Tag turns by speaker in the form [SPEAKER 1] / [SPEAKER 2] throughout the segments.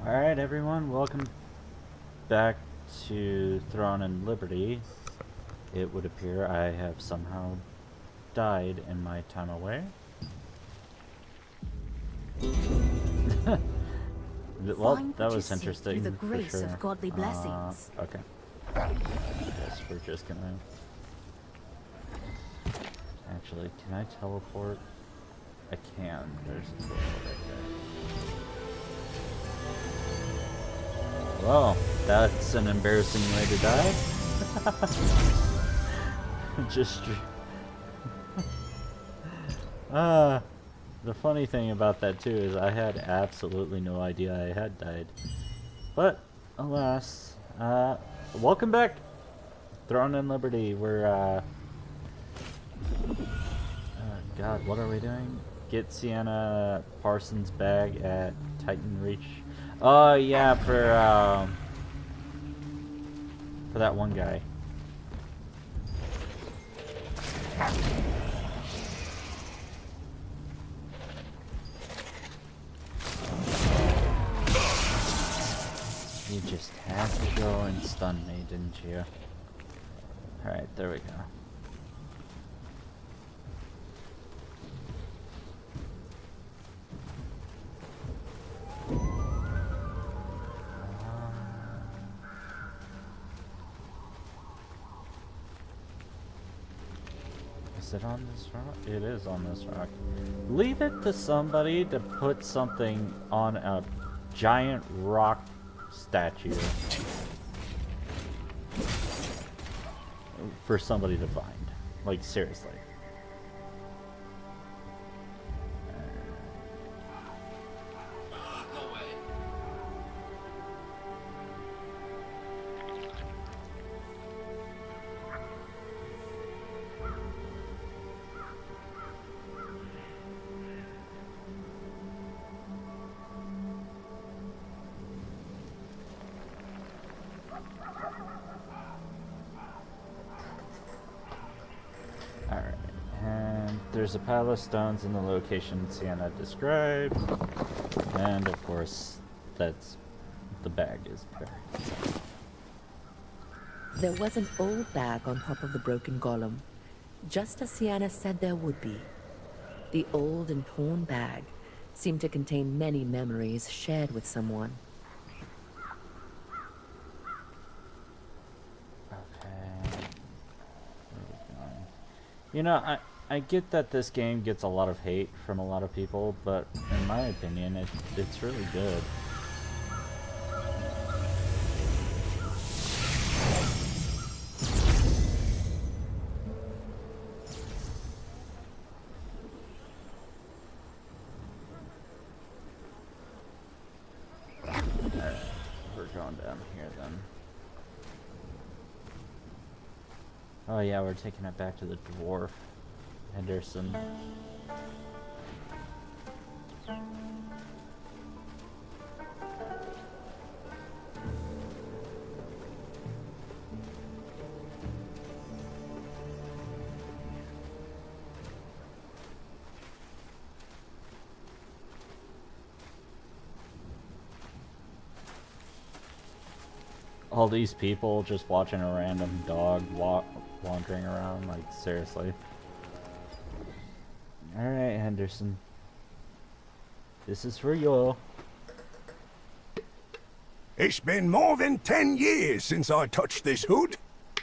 [SPEAKER 1] Alright everyone, welcome back to Throne and Liberty. It would appear I have somehow died in my time away. Well, that was interesting.
[SPEAKER 2] Through the grace
[SPEAKER 1] for sure.
[SPEAKER 2] of godly blessings.
[SPEAKER 1] Okay. Guess we're just gonna... Actually, can I teleport? I can. There's a door right there. Well, that's an embarrassing way to die. Just... the funny thing about that too is I had absolutely no idea I had died. But, alas, welcome back, Throne and Liberty. We're, God, what are we doing? Get Sienna Parsons' bag at Titan Reach. Oh, yeah, for that one guy. You just had to go and stun me, didn't you? Alright, there we go. Is it on this rock? It is on this rock. Leave it to somebody to put something on a giant rock statue for somebody to find. Like, seriously. Alright, and there's a pile of stones in the location Sienna described, and of course, that's the bag is buried.
[SPEAKER 2] There was an old bag on top of the broken golem, just as Sienna said there would be. The old and torn bag seemed to contain many memories shared with someone.
[SPEAKER 1] You know, I get that this game gets a lot of hate from a lot of people, but in my opinion, it's really good. Alright, we're going down here then. Oh yeah, we're taking it back to the dwarf, Henderson. All these people just watching a random dog wandering around, like, seriously. Alright, Henderson. This is for you.
[SPEAKER 3] It's been more than 10 years since I touched this hood.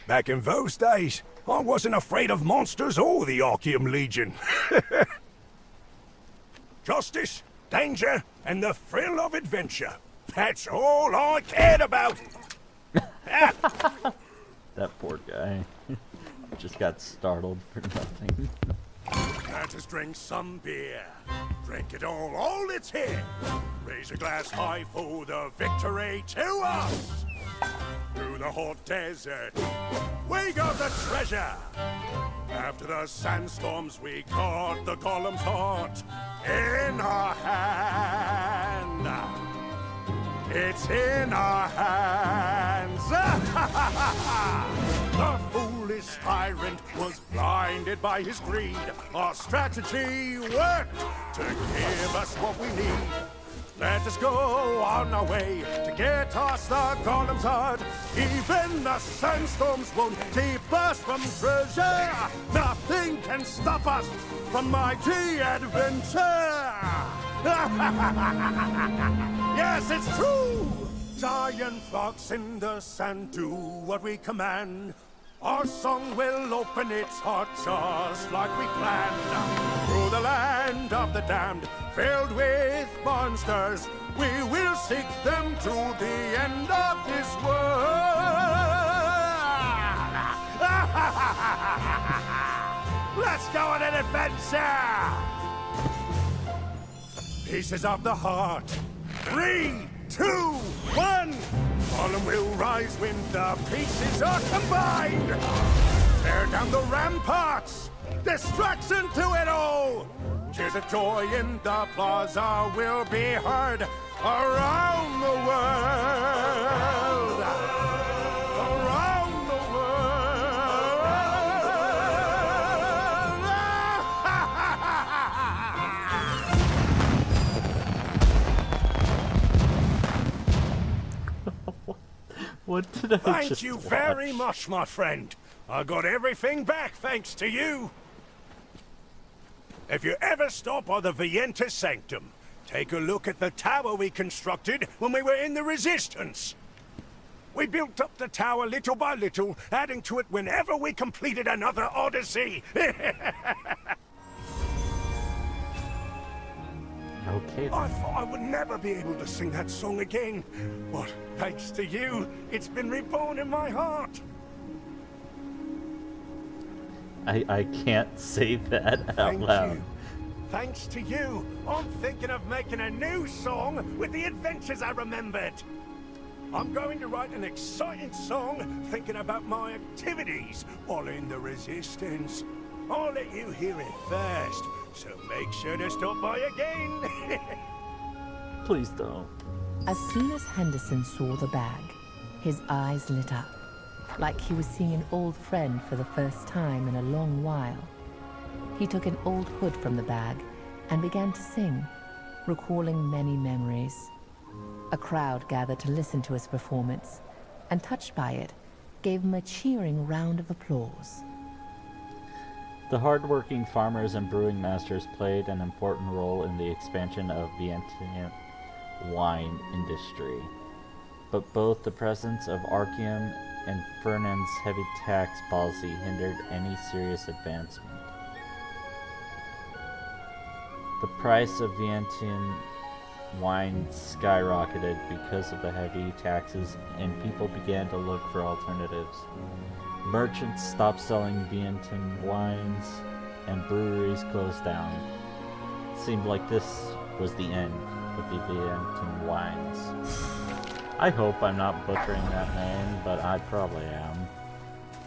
[SPEAKER 3] Back in those days, I wasn't afraid of monsters or the Archeum Legion. Justice, danger, and the thrill of adventure. That's all I cared about.
[SPEAKER 1] That poor guy. Just got startled for nothing.
[SPEAKER 3] Let us drink some beer. Drink it all it's here. Raise a glass high for the victory to us. Through the hot desert, we got the treasure. After the sandstorms, we caught the golem's heart in our hand. It's in our hands. The foolish tyrant was blinded by his greed. Our strategy worked to give us what we need. Let us go on our way to get us the golem's heart. Even the sandstorms won't keep us from treasure. Nothing can stop us from mighty adventure. Yes, it's true. Giant rocks in the sand do what we command. Our song will open its heart just like we planned. Through the land of the damned, filled with monsters, we will seek them to the end of this world. Let's go on an adventure! Pieces of the heart. 3, 2, 1! Golem will rise when the pieces are combined! Tear down the ramparts! Destruction to it all! Cheers of joy in the plaza will be heard around the world! Around the world!
[SPEAKER 1] What did I
[SPEAKER 3] Thank
[SPEAKER 1] just
[SPEAKER 3] you
[SPEAKER 1] watch?
[SPEAKER 3] very much, my friend. I got everything back thanks to you. If you ever stop by the Vienta Sanctum, take a look at the tower we constructed when we were in the Resistance. We built up the tower little by little, adding to it whenever we completed another Odyssey.
[SPEAKER 1] Okay.
[SPEAKER 3] I thought I would never be able to sing that song again. But thanks to you, it's been reborn in my heart.
[SPEAKER 1] I can't say that out
[SPEAKER 3] Thank
[SPEAKER 1] loud.
[SPEAKER 3] you. Thanks to you, I'm thinking of making a new song with the adventures I remembered. I'm going to write an exciting song thinking about my activities while in the Resistance. I'll let you hear it first, so make sure to stop by again.
[SPEAKER 1] Please don't.
[SPEAKER 2] As soon as Henderson saw the bag, his eyes lit up, like he was seeing an old friend for the first time in a long while. He took an old hood from the bag and began to sing, recalling many memories. A crowd gathered to listen to his performance, and touched by it, gave him a cheering round of applause.
[SPEAKER 1] The hard-working farmers and brewing masters played an important role in the expansion of Vientian wine industry. But both the presence of Archeum and Fernand's heavy tax policy hindered any serious advancement. The price of Vientian wine skyrocketed because of the heavy taxes, and people began to look for alternatives. Merchants stopped selling Vientian wines, and breweries closed down. It seemed like this was the end of the Vientian wines. I hope I'm not butchering that name, but I probably am,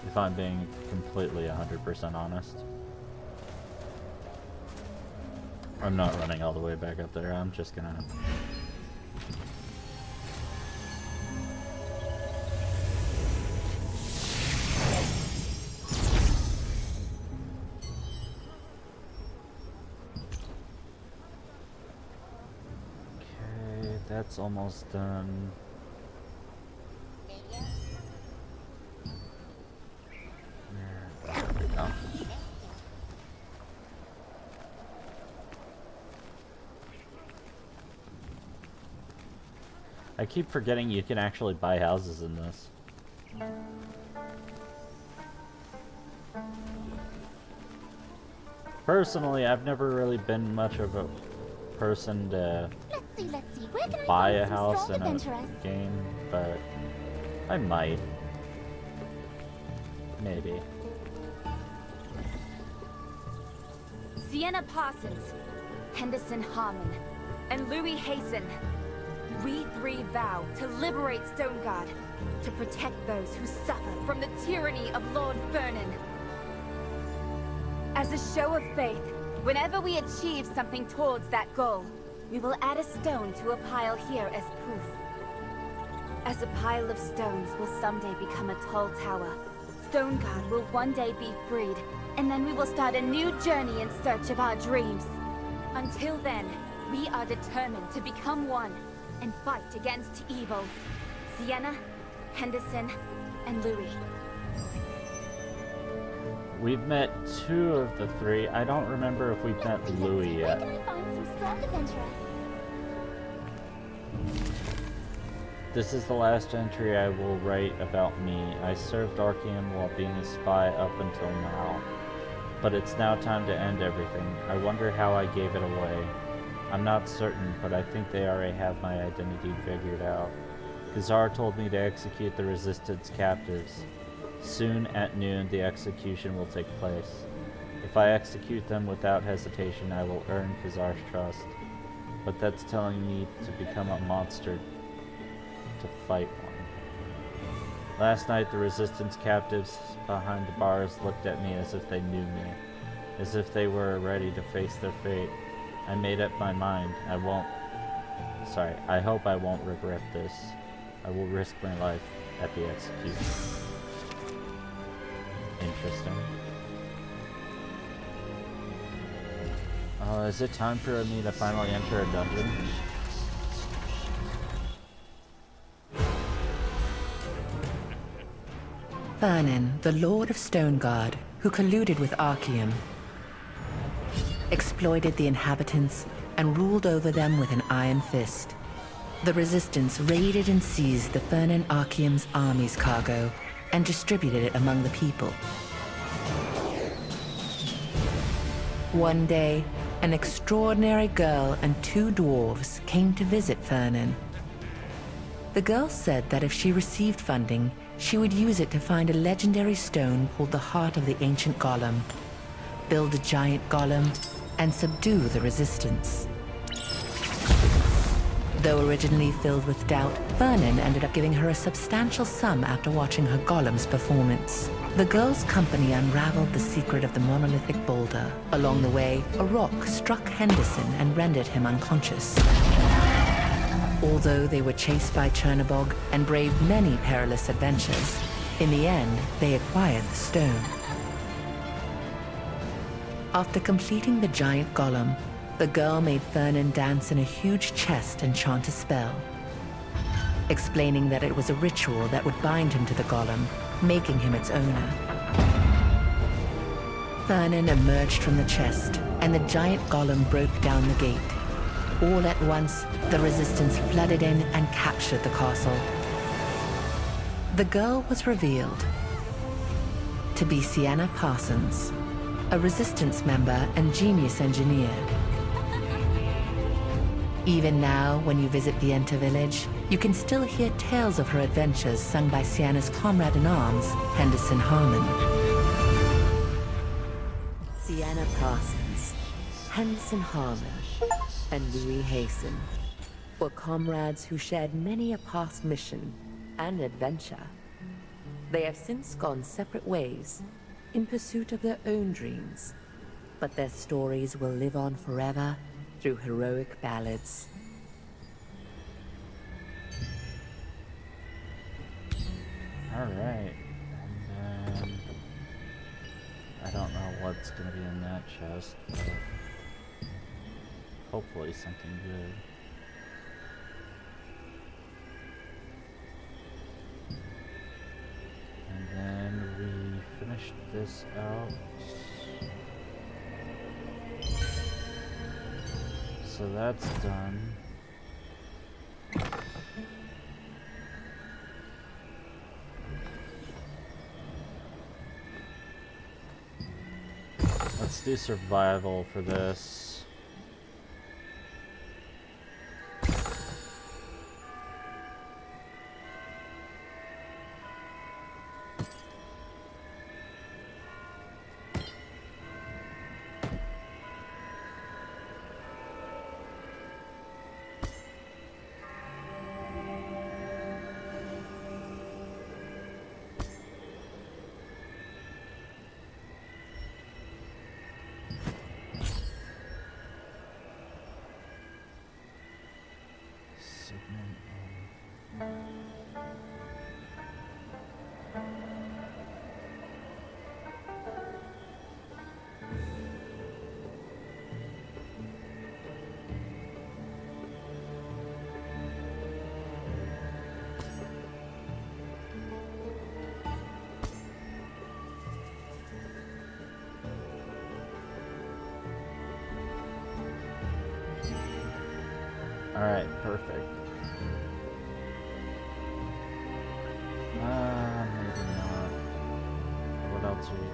[SPEAKER 1] if I'm being completely 100% honest. I'm not running all the way back up there, I'm just gonna... Okay, that's almost done. There we go. I keep forgetting you can actually buy houses in this. Personally, I've never really been much of a person to
[SPEAKER 4] Let's see. Where can I
[SPEAKER 1] buy
[SPEAKER 4] find
[SPEAKER 1] a
[SPEAKER 4] some
[SPEAKER 1] house
[SPEAKER 4] strong
[SPEAKER 1] in a
[SPEAKER 4] adventurers?
[SPEAKER 1] game, but I might. Maybe.
[SPEAKER 4] Sienna Parsons, Henderson Harmon, and Louis Hasten. We three vow to liberate Stoneguard, to protect those who suffer from the tyranny of Lord Vernon. As a show of faith, whenever we achieve something towards that goal, we will add a stone to a pile here as proof. As a pile of stones will someday become a tall tower, Stoneguard will one day be freed, and then we will start a new journey in search of our dreams. Until then, We are determined to become one and fight against evil. Sienna, Henderson, and Louis.
[SPEAKER 1] We've met 2 of the 3. I don't remember if we've met Louis yet.
[SPEAKER 5] Where can I find some strong adventurers?
[SPEAKER 1] This is the last entry I will write about me. I served Archeum while being a spy up until now. But it's now time to end everything. I wonder how I gave it away. I'm not certain, but I think they already have my identity figured out. Khazar told me to execute the Resistance captives. Soon, at noon, the execution will take place. If I execute them without hesitation, I will earn Khazar's trust. But that's telling me to become a monster to fight one. Last night, the Resistance captives behind the bars looked at me as if they knew me, as if they were ready to face their fate. I made up my mind. I hope I won't regret this. I will risk my life at the execution. Interesting. Is it time for me to finally enter a dungeon?
[SPEAKER 2] Vernon, the Lord of Stoneguard, who colluded with Archeum, exploited the inhabitants and ruled over them with an iron fist. The Resistance raided and seized the Vernon Archeum's army's cargo and distributed it among the people. One day, an extraordinary girl and 2 dwarves came to visit Vernon. The girl said that if she received funding, she would use it to find a legendary stone called the Heart of the Ancient Golem, build a giant golem, and subdue the Resistance. Though originally filled with doubt, Vernon ended up giving her a substantial sum after watching her golem's performance. The girl's company unraveled the secret of the monolithic boulder. Along the way, a rock struck Henderson and rendered him unconscious. Although they were chased by Chernobog and braved many perilous adventures, in the end, they acquired the stone. After completing the giant golem, the girl made Vernon dance in a huge chest and chant a spell, explaining that it was a ritual that would bind him to the golem, making him its owner. Vernon emerged from the chest, and the giant golem broke down the gate. All at once, the Resistance flooded in and captured the castle. The girl was revealed to be Sienna Parsons, a Resistance member and genius engineer. Even now, when you visit the Enter village, you can still hear tales of her adventures sung by Sienna's comrade-in-arms, Henderson Harmon. Sienna Parsons, Henderson Harmon, and Louis Hasten were comrades who shared many a past mission and adventure. They have since gone separate ways in pursuit of their own dreams, but their stories will live on forever through heroic ballads.
[SPEAKER 1] Alright, and then I don't know what's gonna be in that chest, but hopefully something good. And then we finished this out. So that's done. Let's do survival for this. Alright, perfect. Maybe not. What else are you thinking?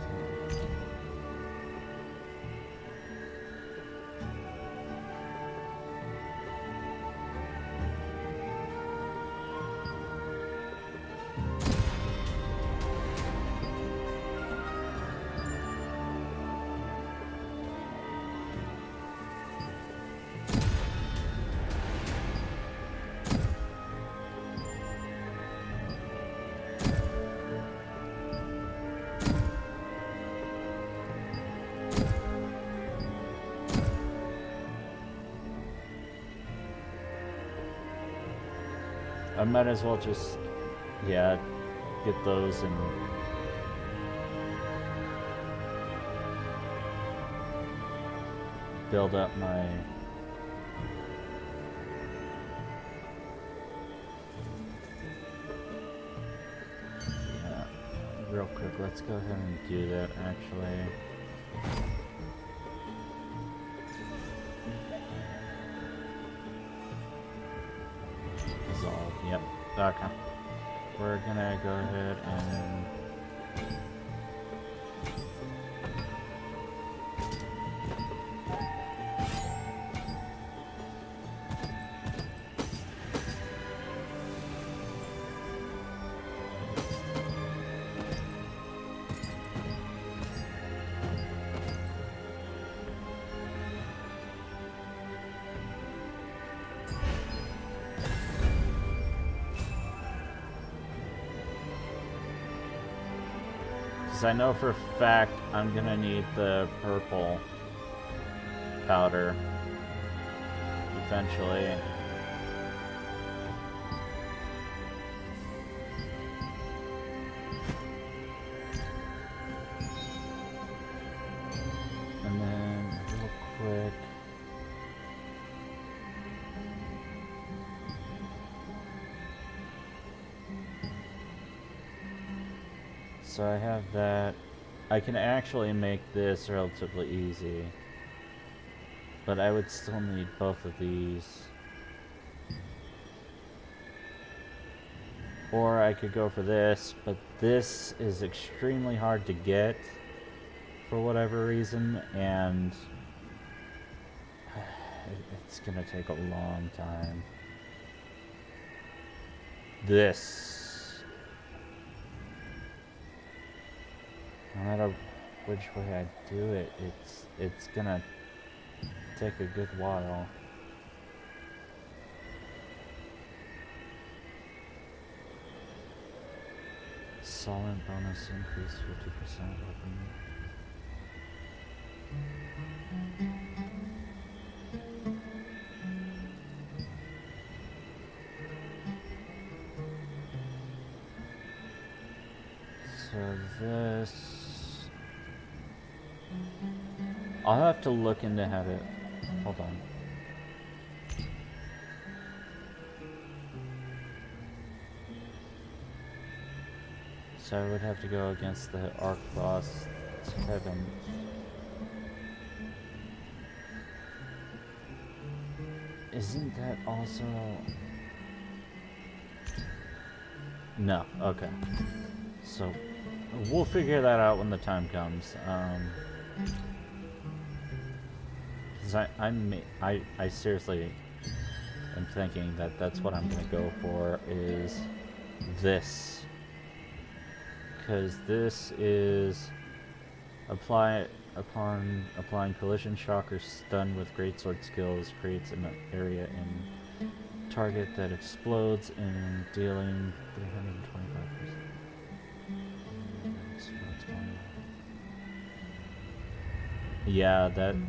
[SPEAKER 1] I might as well just, yeah, get those and build up my real quick. Let's go ahead and do that actually. Dissolve, yep. Okay. We're gonna go ahead and I know for a fact I'm gonna need the purple powder eventually. And then real quick, so I have that. I can actually make this relatively easy, but I would still need both of these. Or I could go for this, but this is extremely hard to get for whatever reason, and it's gonna take a long time. This, no matter which way I do it, it's gonna take a good while. Solid bonus increase 50% weapon. So this, I'll have to look into how to, hold on. So I would have to go against the Arc Boss Heaven. Isn't that also... No, okay. So we'll figure that out when the time comes. Cause I seriously am thinking that that's what I'm gonna go for, is this. Because this is upon applying collision shock or stun with greatsword skills, creates an area in target that explodes and dealing 325%. Yeah,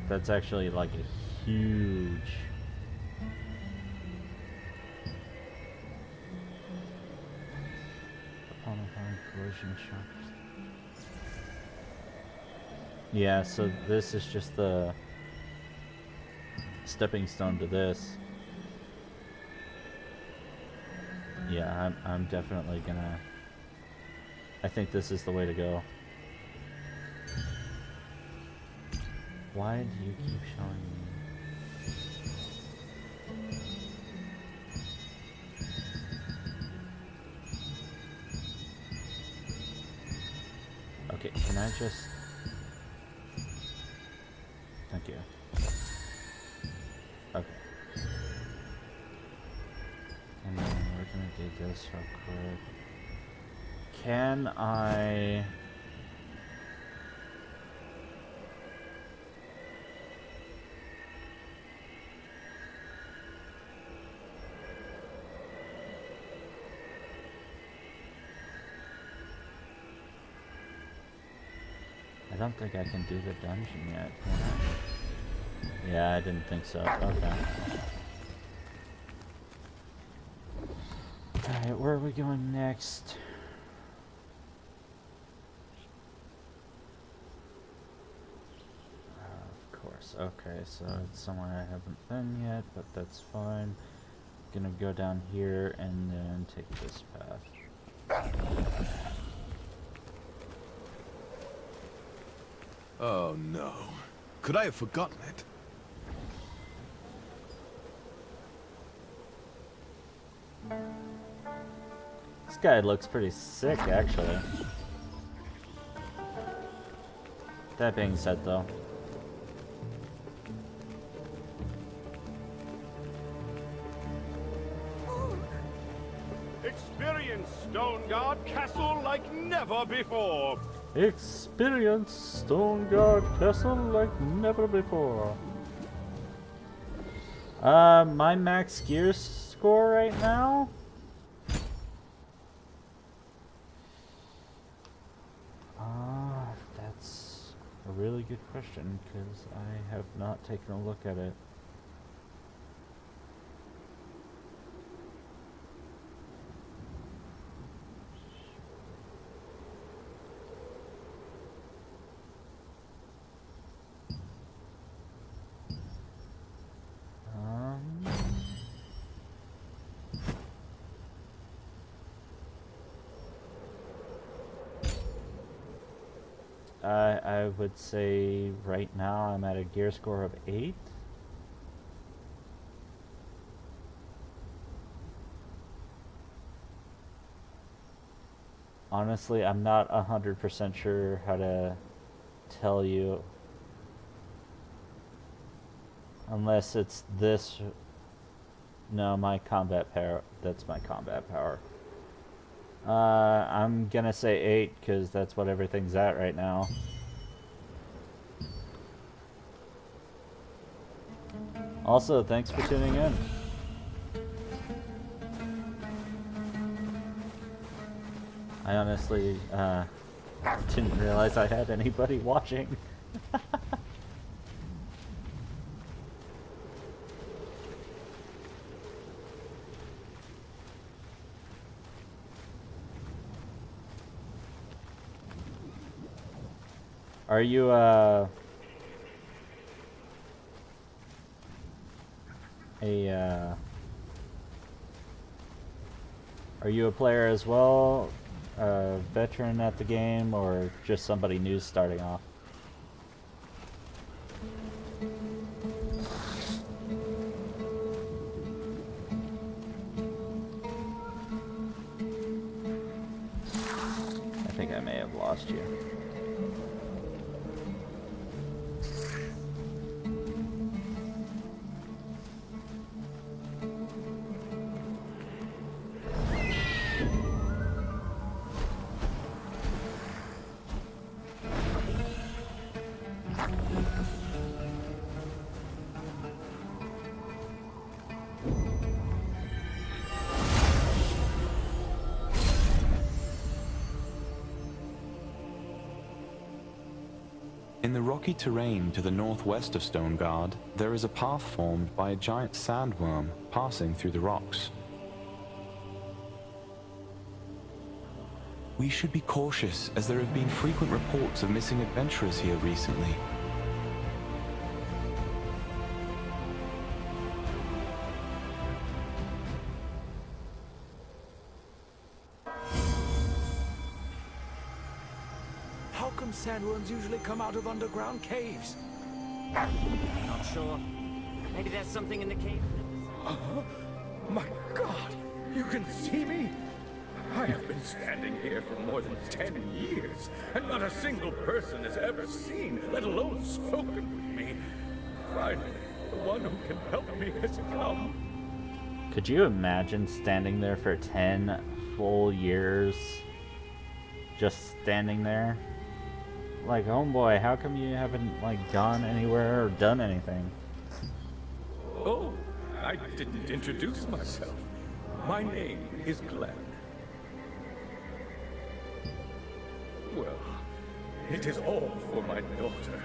[SPEAKER 1] that's actually like a huge. Upon applying collision shock. Yeah, so this is just the stepping stone to this. Yeah, I'm definitely gonna... I think this is the way to go. Why do you keep showing me? I just... Thank you. Okay. And then we're gonna do this real quick. Can I... I don't think I can do the dungeon yet, can I? Yeah, I didn't think so. Okay. Alright, where are we going next? Of course. Okay, so it's somewhere I haven't been yet, but that's fine. Gonna go down here and then take this path.
[SPEAKER 6] Oh no. Could I have forgotten it?
[SPEAKER 1] This guy looks pretty sick, actually. That being said, though.
[SPEAKER 3] Experience Stone Guard Castle like never before.
[SPEAKER 1] Experience Stone Guard Castle like never before. My max gear score right now? That's a really good question, because I have not taken a look at it. I would say right now I'm at a gear score of 8. Honestly, I'm not 100% sure how to tell you. Unless it's this. No, my combat power. That's my combat power. I'm gonna say 8 because that's what everything's at right now. Also, thanks for tuning in. I honestly didn't realize I had anybody watching. Are you are you a player as well? A veteran at the game, or just somebody new starting off? I think I may have lost you.
[SPEAKER 7] In the rocky terrain to the northwest of Stone Guard, there is a path formed by a giant sandworm passing through the rocks. We should be cautious, as there have been frequent reports of missing adventurers here recently.
[SPEAKER 8] How come sandworms usually come out of underground caves?
[SPEAKER 9] Not sure. Maybe there's something in the cave.
[SPEAKER 8] My God! You can see me? I have been
[SPEAKER 10] standing here for more than 10 years, and not a single person has ever seen, let alone spoken with me. Finally, the one who can help me has come.
[SPEAKER 1] Could you imagine standing there for 10 full years? Just standing there? Like, homeboy, how come you haven't, like, gone anywhere or done anything?
[SPEAKER 10] Oh, I didn't introduce myself. My name is Glenn. Well, it is all for my daughter.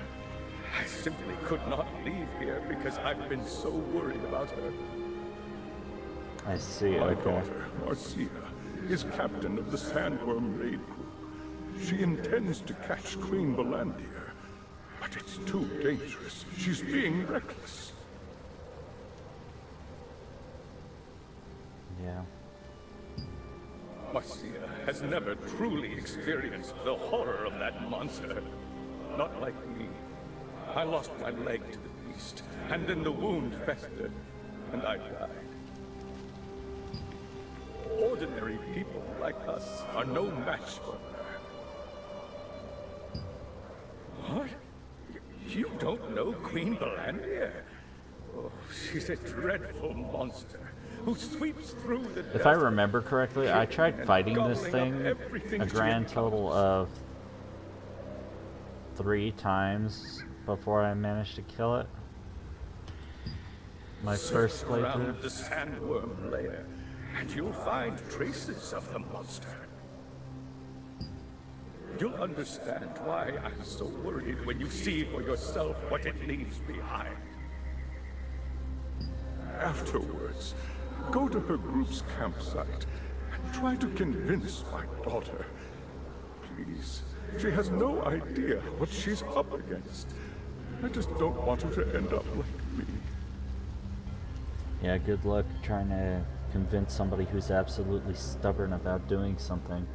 [SPEAKER 10] I simply could not leave here because I've been so worried about her.
[SPEAKER 1] I see,
[SPEAKER 3] My
[SPEAKER 1] okay.
[SPEAKER 3] daughter, Marcia, is captain of the Sandworm Raid Group. She intends to catch Queen Belandir, but it's too dangerous. She's being reckless.
[SPEAKER 1] Yeah.
[SPEAKER 10] Marcia has never truly experienced the horror of that monster. Not like me. I lost my leg to the beast, and then the wound festered, and I died. Ordinary people like us are no match for her. What? You don't know Queen Belandir? Oh, she's a dreadful monster who sweeps through the
[SPEAKER 1] If I
[SPEAKER 10] desert,
[SPEAKER 1] remember correctly, I tried
[SPEAKER 10] and
[SPEAKER 1] fighting this
[SPEAKER 10] gobbling up
[SPEAKER 1] thing
[SPEAKER 10] everything
[SPEAKER 1] a
[SPEAKER 10] she
[SPEAKER 1] grand
[SPEAKER 10] encounters.
[SPEAKER 1] total of 3 times before I managed to kill it. My first
[SPEAKER 10] Search around
[SPEAKER 1] playthrough.
[SPEAKER 10] the sandworm lair, and you'll find traces of the monster. You'll understand why I'm so worried when you see for yourself what it leaves behind.
[SPEAKER 3] Afterwards, go to her group's campsite and try to convince my daughter. Please, she has no idea what she's up against. I just don't want her to end up like me.
[SPEAKER 1] Yeah, good luck trying to convince somebody who's absolutely stubborn about doing something.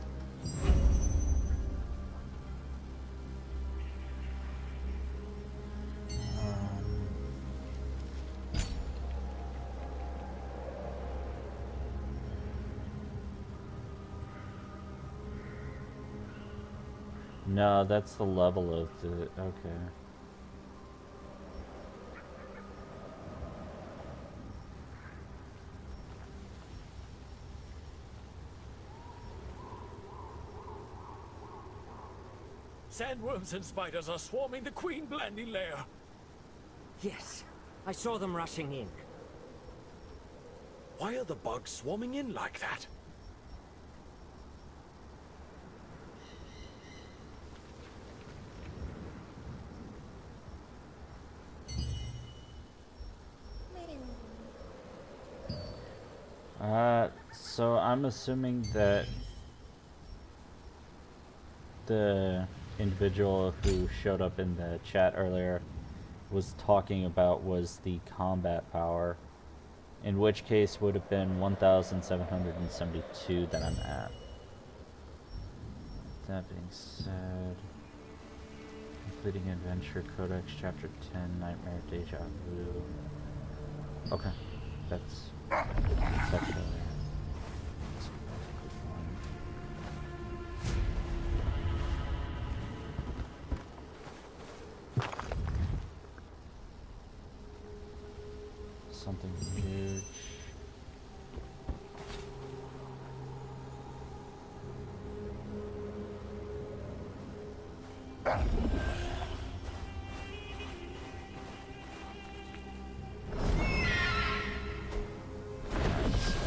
[SPEAKER 1] No, that's the level of the... Okay.
[SPEAKER 8] Sandworms and spiders are swarming the Queen Belandir lair.
[SPEAKER 9] Yes, I saw them rushing in.
[SPEAKER 8] Why are the bugs swarming in like that?
[SPEAKER 1] So I'm assuming that the individual who showed up in the chat earlier was talking about was the combat power, in which case would have been 1,772 that I'm at. That being said, completing Adventure Codex Chapter 10, Nightmare Deja Vu. Okay, that's actually... Something huge.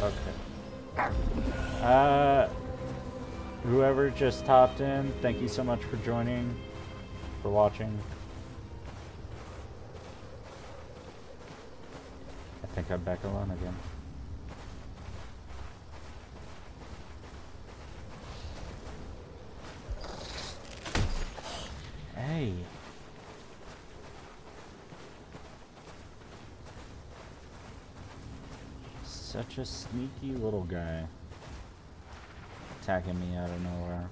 [SPEAKER 1] Okay. Whoever just hopped in, thank you so much for joining, for watching. I think I'm back alone again. Hey. Such a sneaky little guy. Attacking me out of nowhere.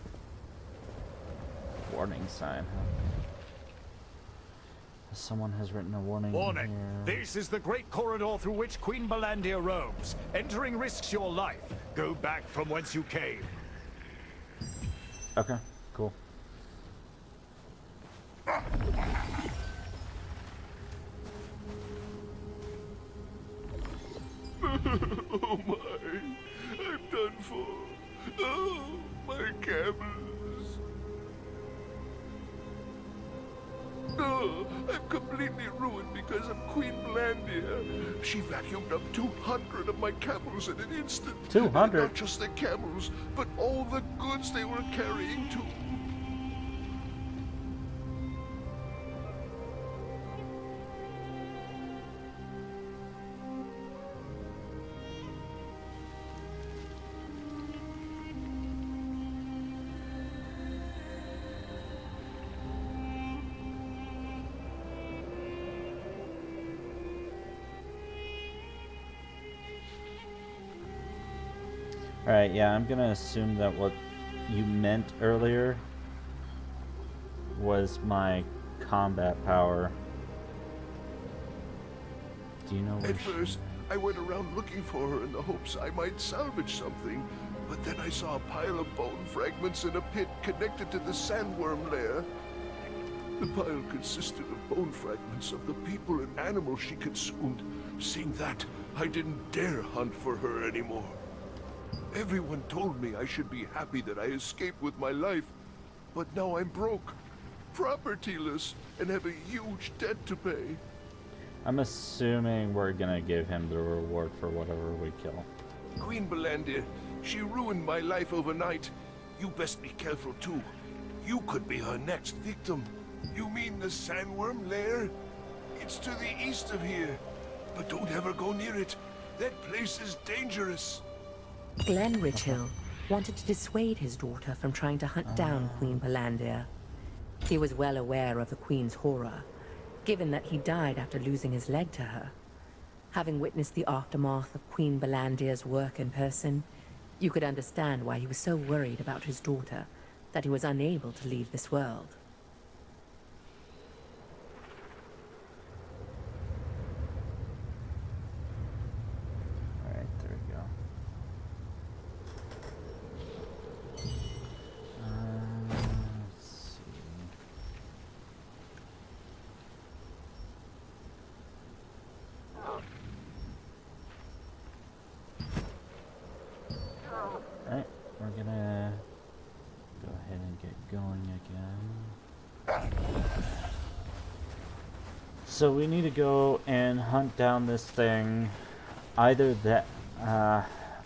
[SPEAKER 1] Warning sign, huh? Someone has written a warning
[SPEAKER 11] Warning.
[SPEAKER 1] here.
[SPEAKER 11] This is the great corridor through which Queen Belandir roams. Entering risks your life. Go back from whence you came.
[SPEAKER 1] Okay, cool.
[SPEAKER 6] Oh my, I'm done for. Oh, my camels. No, I'm completely ruined because of Queen Blandia. She vacuumed up 200 of my camels in an instant.
[SPEAKER 1] 200?
[SPEAKER 6] Not just the camels, but all the goods they were carrying too.
[SPEAKER 1] Alright, yeah, I'm gonna assume that what you meant earlier was my combat power. Do you know where
[SPEAKER 6] At first, I went around looking for her in the hopes I might salvage something, but then I saw a pile of bone fragments in a pit connected to the sandworm lair. The pile consisted of bone fragments of the people and animals she consumed. Seeing that, I didn't dare hunt for her anymore. Everyone told me I should be happy that I escaped with my life, but now I'm broke, propertyless, and have a huge debt to pay.
[SPEAKER 1] I'm assuming we're gonna give him the reward for whatever we kill.
[SPEAKER 6] Queen Blandia, she ruined my life overnight. You best be careful too. You could be her next victim. You mean the sandworm lair? It's to the east of here, but don't ever go near it. That place is dangerous.
[SPEAKER 2] Glenn Richhill wanted to dissuade his daughter from trying to hunt down Queen Blandia. He was well aware of the Queen's horror, given that he died after losing his leg to her. Having witnessed the aftermath of Queen Blandia's work in person, you could understand why he was so worried about his daughter that he was unable to leave this world.
[SPEAKER 1] Alright, there we go. Let's see. Alright, we're gonna go ahead and get going again. So we need to go and hunt down this thing. Either that,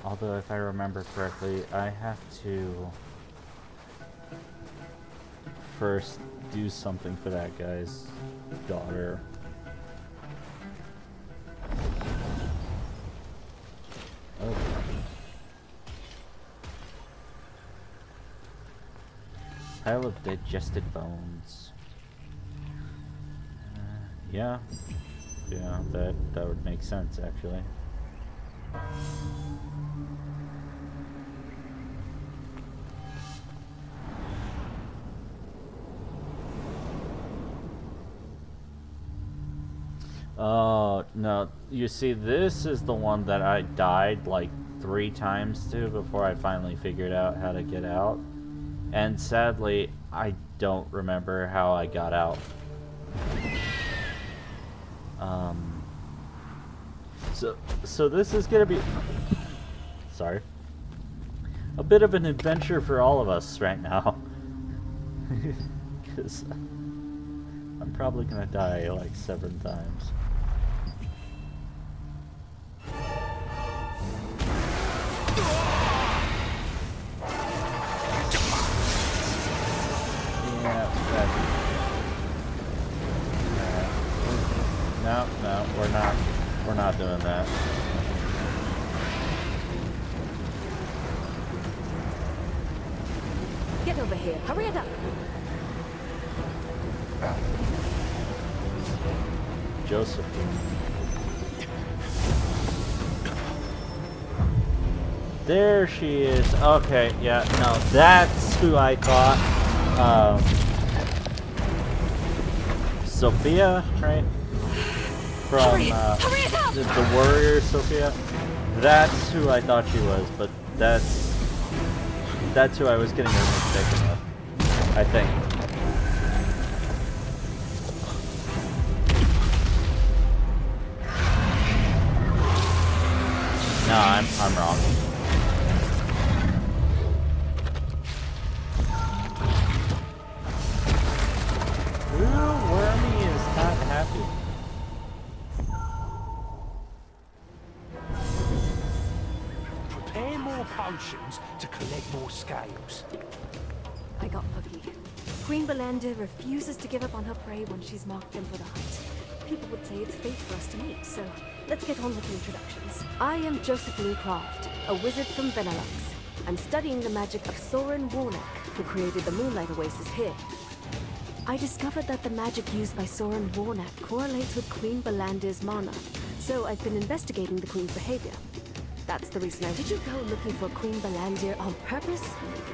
[SPEAKER 1] although if I remember correctly, I have to first do something for that guy's daughter. Okay. Pile of digested bones. Yeah, that would make sense actually. Oh, no. You see, this is the one that I died like 3 times to before I finally figured out how to get out. And sadly, I don't remember how I got out. So this is gonna be... Sorry. A bit of an adventure for all of us right now. Because I'm probably gonna die like 7 times. No, we're not doing that.
[SPEAKER 2] Get over here, hurry it up!
[SPEAKER 1] Josephine. There she is. Okay, yeah, no, that's who I thought. Sophia, right? From the warrior Sophia. That's who I thought she was, but that's That's who I was getting mistaken with. I think. No, I'm wrong. Ooh, Wormy is not happy.
[SPEAKER 11] Prepare more potions to collect more scales.
[SPEAKER 12] I got lucky. Queen Belinda refuses to give up on her prey once she's marked them for the hunt. People would say it's fate for us to meet, so let's get on with the introductions. I am Josephine Croft, a wizard from Benelux. I'm studying the magic of Soren Warnock, who created the Moonlight Oasis here. I discovered that the magic used by Soren Warnock correlates with Queen Belandir's mana, so I've been investigating the Queen's behavior. That's the reason Did you go looking for Queen Belandir on purpose?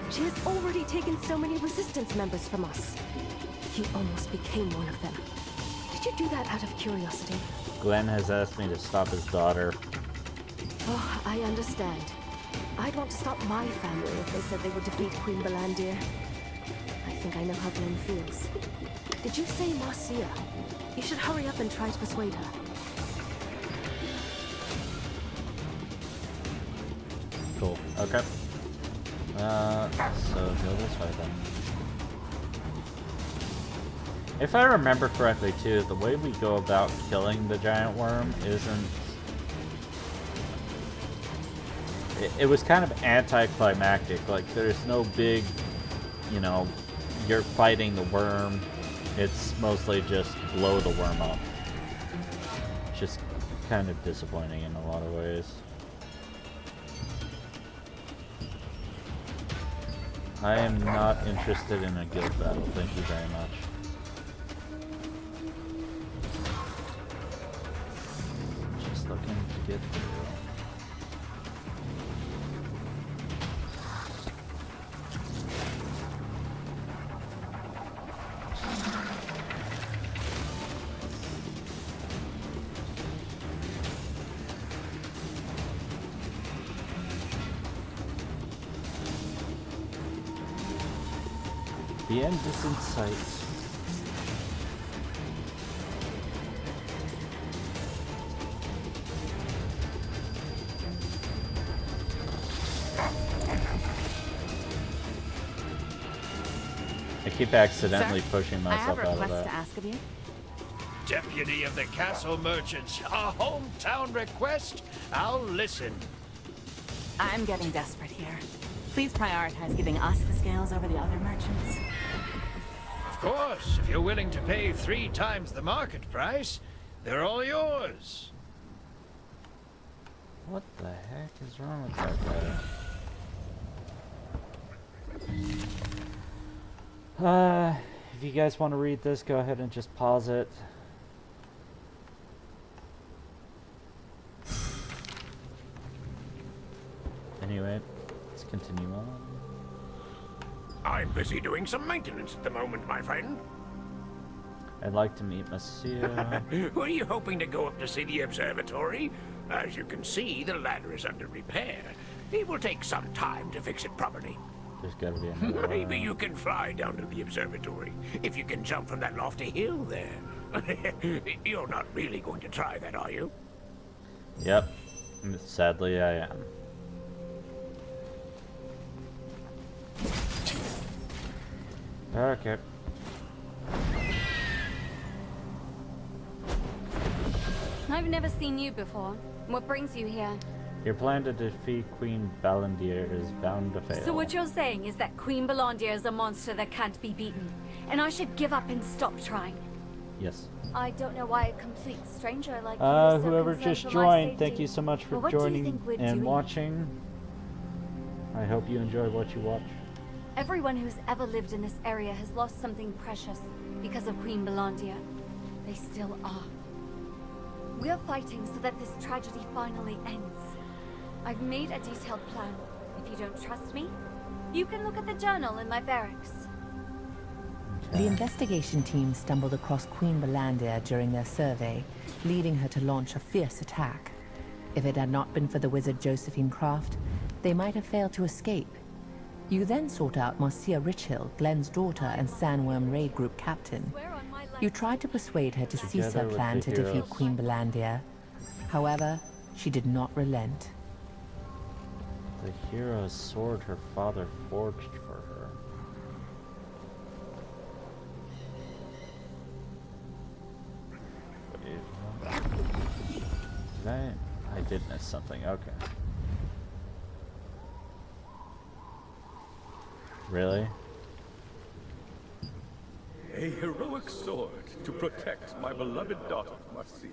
[SPEAKER 12] She has already taken so many Resistance members from us. You almost became one of them. Did you do that out of curiosity?
[SPEAKER 1] Glenn has asked me to stop his daughter.
[SPEAKER 12] Oh, I understand. I'd want to stop my family if they said they would defeat Queen Belandir. I think I know how Glenn feels. Did you say Marcia? You should hurry up and try to persuade her.
[SPEAKER 1] Cool. Okay. So go this way then. If I remember correctly too, the way we go about killing the giant worm isn't... It was kind of anticlimactic. Like, there's no big, you know, you're fighting the worm. It's mostly just blow the worm up. It's just kind of disappointing in a lot of ways. I am not interested in a guild battle, thank you very much. Just looking to get through. The end is in sight. I keep accidentally pushing myself out of that.
[SPEAKER 4] I have a request to ask of you.
[SPEAKER 11] Deputy of the Castle Merchants, a hometown request? I'll listen.
[SPEAKER 4] I'm getting desperate here. Please prioritize giving us the scales over the other merchants.
[SPEAKER 11] Of course, if you're willing to pay 3 times the market price, they're all yours.
[SPEAKER 1] What the heck is wrong with that guy? If you guys want to read this, go ahead and just pause it. Anyway, let's continue on.
[SPEAKER 3] I'm busy doing some maintenance at the moment, my friend.
[SPEAKER 1] I'd like to meet Monsieur.
[SPEAKER 3] Were you hoping to go up to see the observatory? As you can see, the ladder is under repair. It will take some time to fix it properly.
[SPEAKER 1] There's gotta be another
[SPEAKER 3] Maybe you can fly down to the observatory, if you can jump from that lofty hill there. You're not really going to try that, are you?
[SPEAKER 1] Yep. Sadly, I am. Okay.
[SPEAKER 4] I've never seen you before. What brings you here?
[SPEAKER 1] Your plan to defeat Queen Belandir is bound to fail.
[SPEAKER 4] So what you're saying is that Queen Belandir is a monster that can't be beaten, and I should give up and stop trying?
[SPEAKER 1] Yes.
[SPEAKER 4] I don't know why a complete stranger like you is so
[SPEAKER 1] whoever
[SPEAKER 4] concerned
[SPEAKER 1] just
[SPEAKER 4] for my
[SPEAKER 1] joined, thank
[SPEAKER 4] safety.
[SPEAKER 1] you so much for
[SPEAKER 4] But what do you
[SPEAKER 1] joining
[SPEAKER 4] think we're
[SPEAKER 1] and
[SPEAKER 4] doing?
[SPEAKER 1] watching. I hope you enjoy what you watch.
[SPEAKER 4] Everyone who's ever lived in this area has lost something precious because of Queen Belandir. They still are. We're fighting so that this tragedy finally ends. I've made a detailed plan. If you don't trust me, you can look at the journal in my barracks.
[SPEAKER 2] The investigation team stumbled across Queen Belandir during their survey, leading her to launch a fierce attack. If it had not been for the wizard Josephine Croft, they might have failed to escape. You then sought out Marcia Richhill, Glenn's daughter and Sandworm Raid Group captain. You tried to persuade her to cease her
[SPEAKER 1] Together with
[SPEAKER 2] plan
[SPEAKER 1] the
[SPEAKER 2] to defeat
[SPEAKER 1] heroes.
[SPEAKER 2] Queen Belandia. However, she did not relent.
[SPEAKER 1] The hero's sword her father forged for her. Wait, I did miss something. Okay. Really?
[SPEAKER 10] A heroic sword to protect my beloved daughter, Marcia.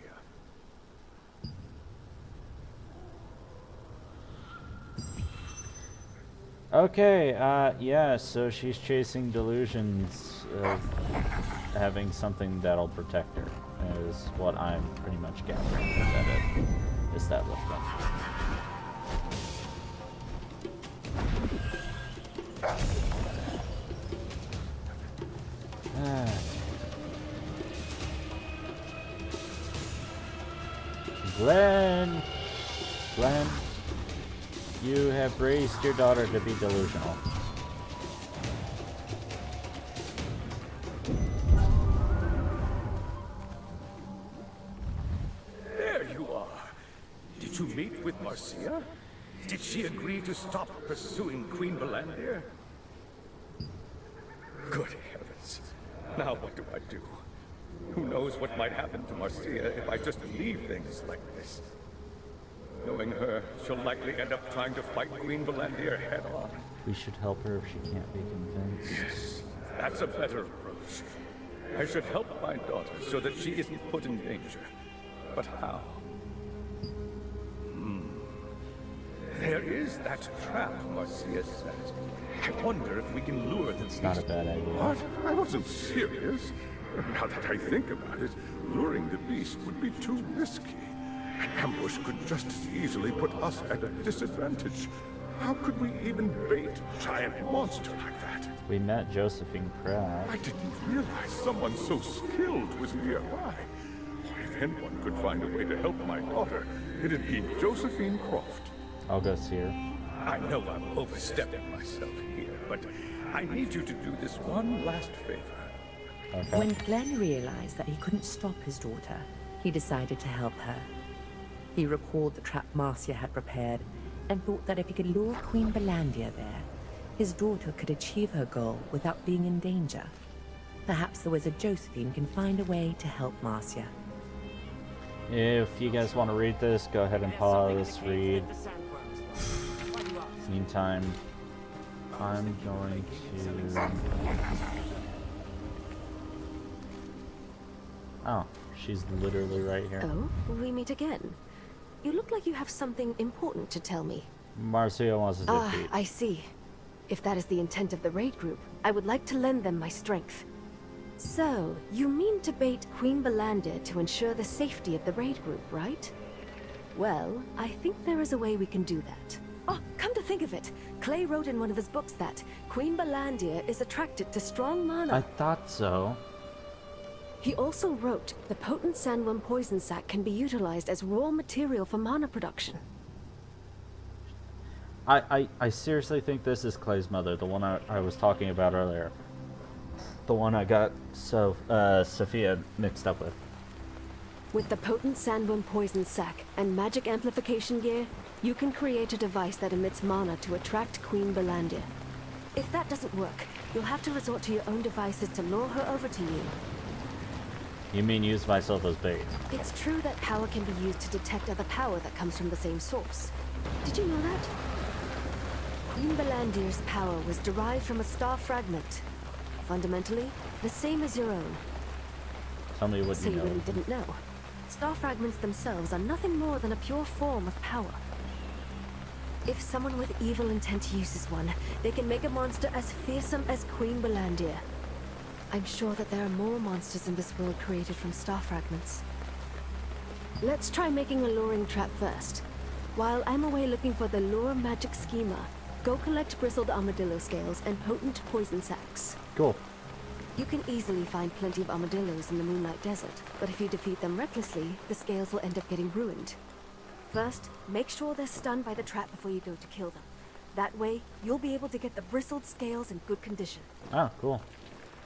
[SPEAKER 1] Okay, yeah, so she's chasing delusions of having something that'll protect her, is what I'm pretty much gathering from that establishment. Glenn! Glenn, you have raised your daughter to be delusional.
[SPEAKER 10] There you are. Did you meet with Marcia? Did she agree to stop pursuing Queen Belandir? Good heavens. Now what do I do? Who knows what might happen to Marcia if I just leave things like this? Knowing her, she'll likely end up trying to fight Queen Belandir head on.
[SPEAKER 1] We should help her if she can't be convinced.
[SPEAKER 10] Yes, that's a better approach. I should help my daughter so that she isn't put in danger. But how? There is that trap, Marcia says. I wonder if we can lure them.
[SPEAKER 1] It's not a bad idea.
[SPEAKER 10] What? I wasn't serious. Now that I think about it, luring the beast would be too risky. An ambush could just as easily put us at a disadvantage. How could we even bait a giant monster like that?
[SPEAKER 1] We met Josephine Crab.
[SPEAKER 10] I didn't realize someone so skilled was nearby. If anyone could find a way to help my daughter, it'd be Josephine Croft.
[SPEAKER 1] I'll go see her.
[SPEAKER 10] I know I'm overstepping myself here, but I need you to do this one last favor.
[SPEAKER 1] Okay.
[SPEAKER 2] When Glenn realized that he couldn't stop his daughter, he decided to help her. He recalled the trap Marcia had prepared and thought that if he could lure Queen Belandia there, his daughter could achieve her goal without being in danger. Perhaps the wizard Josephine can find a way to help Marcia.
[SPEAKER 1] If you guys want to read this, go ahead and pause, read. Meantime, I'm going to... Oh, she's literally right here.
[SPEAKER 12] Oh, we meet again. You look like you have something important to tell me.
[SPEAKER 1] Marcia wants to defeat.
[SPEAKER 12] I see. If that is the intent of the raid group, I would like to lend them my strength. So, you mean to bait Queen Belandir to ensure the safety of the raid group, right? Well, I think there is a way we can do that. Oh, come to think of it, Clay wrote in one of his books that Queen Belandir is attracted to strong mana.
[SPEAKER 1] I thought so.
[SPEAKER 12] He also wrote the potent sandworm poison sac can be utilized as raw material for mana production.
[SPEAKER 1] I seriously think this is Clay's mother, the one I was talking about earlier. The one I got Sophia mixed up with.
[SPEAKER 12] With the potent sandworm poison sac and magic amplification gear, you can create a device that emits mana to attract Queen Belandir. If that doesn't work, you'll have to resort to your own devices to lure her over to you.
[SPEAKER 1] You mean use myself as bait?
[SPEAKER 12] It's true that power can be used to detect other power that comes from the same source. Did you know that? Queen Belandir's power was derived from a star fragment. Fundamentally, the same as your own.
[SPEAKER 1] Tell me what
[SPEAKER 12] So
[SPEAKER 1] you
[SPEAKER 12] you
[SPEAKER 1] know.
[SPEAKER 12] really didn't know. Star fragments themselves are nothing more than a pure form of power. If someone with evil intent uses one, they can make a monster as fearsome as Queen Belandir. I'm sure that there are more monsters in this world created from star fragments. Let's try making a luring trap first. While I'm away looking for the lure magic schema, go collect bristled armadillo scales and potent poison sacs.
[SPEAKER 1] Cool.
[SPEAKER 12] You can easily find plenty of armadillos in the Moonlight Desert, but if you defeat them recklessly, the scales will end up getting ruined. First, make sure they're stunned by the trap before you go to kill them. That way, you'll be able to get the bristled scales in good condition.
[SPEAKER 1] Oh, cool.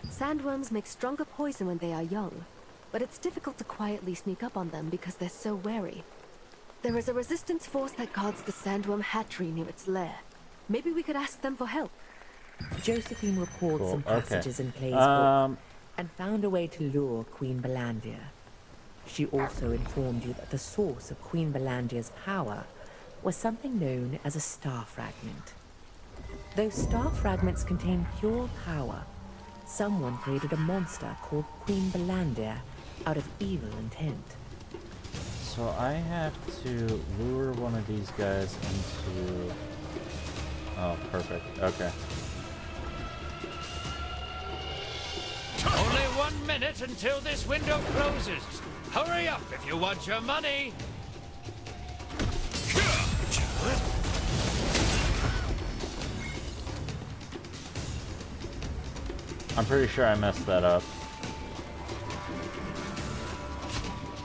[SPEAKER 12] Sandworms make stronger poison when they are young, but it's difficult to quietly sneak up on them because they're so wary. There is a resistance force that guards the sandworm hatchery near its lair. Maybe we could ask them for help.
[SPEAKER 2] Josephine recalled
[SPEAKER 1] Cool,
[SPEAKER 2] some passages
[SPEAKER 1] okay.
[SPEAKER 2] in Clay's book and found a way to lure Queen Belandia. She also informed you that the source of Queen Belandia's power was something known as a star fragment. Those star fragments contain pure power. Someone created a monster called Queen Belandia out of evil intent.
[SPEAKER 1] So I have to lure one of these guys into... Oh, perfect. Okay.
[SPEAKER 11] Only 1 minute until this window closes. Hurry up if you want your money.
[SPEAKER 1] I'm pretty sure I messed that up.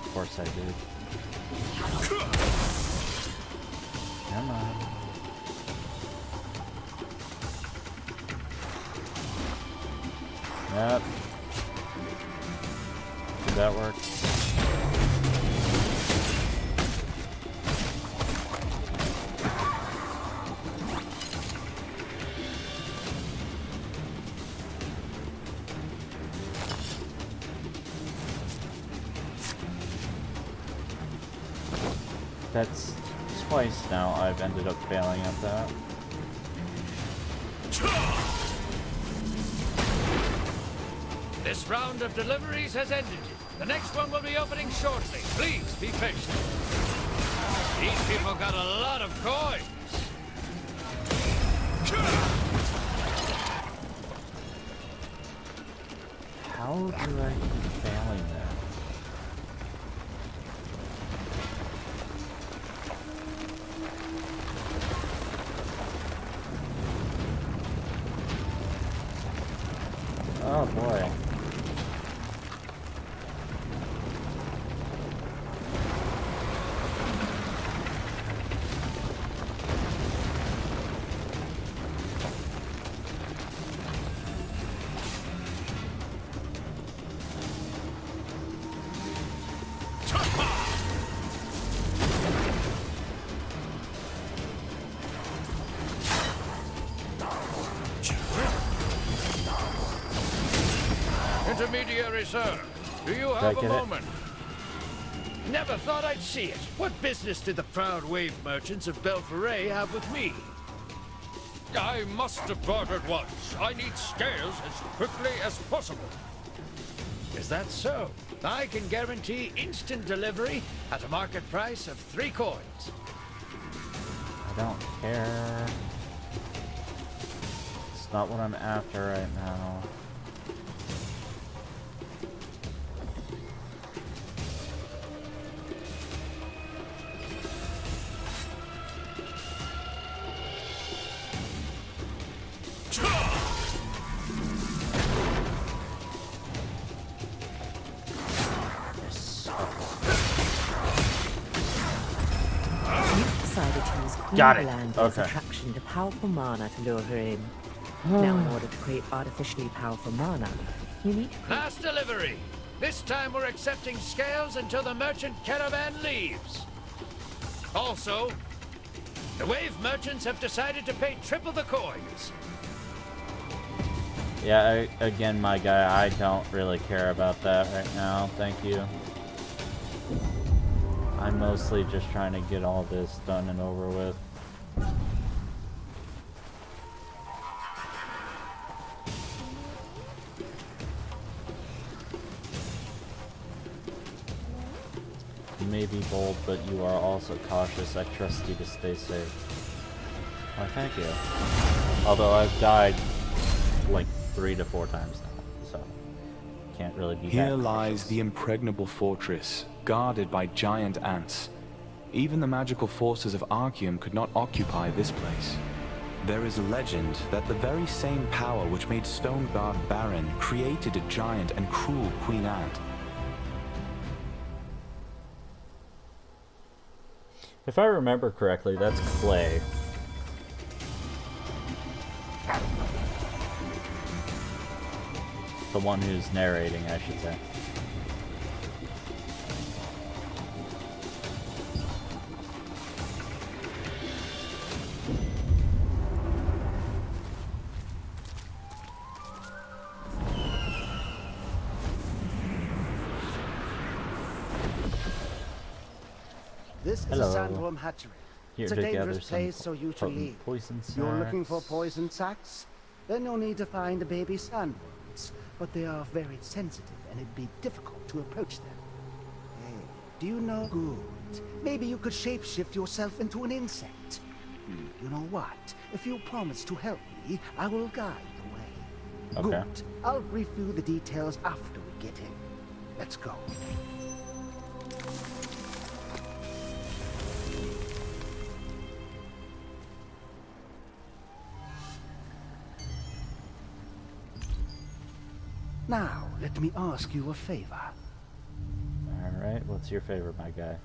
[SPEAKER 1] Of course I did. Come on. Yep. Did that work? That's twice now I've ended up failing at that.
[SPEAKER 11] This round of deliveries has ended. The next one will be opening shortly. Please be patient. These people got a lot of coins.
[SPEAKER 1] How do I keep failing that? Oh boy.
[SPEAKER 11] Intermediary, sir. Do you have a moment? Never thought I'd see it. What business did the proud wave merchants of Belforay have with me? I must depart at once. I need scales as quickly as possible. Is that so? I can guarantee instant delivery at a market price of 3 coins.
[SPEAKER 1] I don't care. It's not what I'm after right now.
[SPEAKER 2] Got it. Okay. Attraction to powerful mana to lure her in. Now, in order to create artificially powerful mana, you need to
[SPEAKER 11] Last delivery. This time we're accepting scales until the merchant caravan leaves. Also, the wave merchants have decided to pay triple the coins.
[SPEAKER 1] Yeah, again, my guy, I don't really care about that right now. Thank you. I'm mostly just trying to get all this done and over with. You may be bold, but you are also cautious. I trust you to stay safe. Why, thank you. Although I've died like 3 to 4 times now, so can't really be
[SPEAKER 7] Here
[SPEAKER 1] that
[SPEAKER 7] lies
[SPEAKER 1] cautious.
[SPEAKER 7] the impregnable fortress, guarded by giant ants. Even the magical forces of Arceum could not occupy this place. There is a legend that the very same power which made Stoneguard barren created a giant and cruel Queen Ant.
[SPEAKER 1] If I remember correctly, that's Clay. The one who's narrating, I should say.
[SPEAKER 13] This is
[SPEAKER 1] Hello.
[SPEAKER 13] a sandworm hatchery.
[SPEAKER 1] Here
[SPEAKER 13] It's a
[SPEAKER 1] to
[SPEAKER 13] dangerous
[SPEAKER 1] gather some
[SPEAKER 13] place for you to
[SPEAKER 1] potent
[SPEAKER 13] leave.
[SPEAKER 1] poison
[SPEAKER 13] You're looking for
[SPEAKER 1] sacks.
[SPEAKER 13] poison sacks? Then you'll need to find the baby sandworms. But they are very sensitive, and it'd be difficult to approach them. Hey, do you know? Good. Maybe you could shapeshift yourself into an insect. You know what? If you promise to help me, I will guide the way.
[SPEAKER 1] Okay.
[SPEAKER 13] Good. I'll brief you the details after we get in. Let's go. Now, let me ask you a favor.
[SPEAKER 1] Alright, what's your favorite, my guy?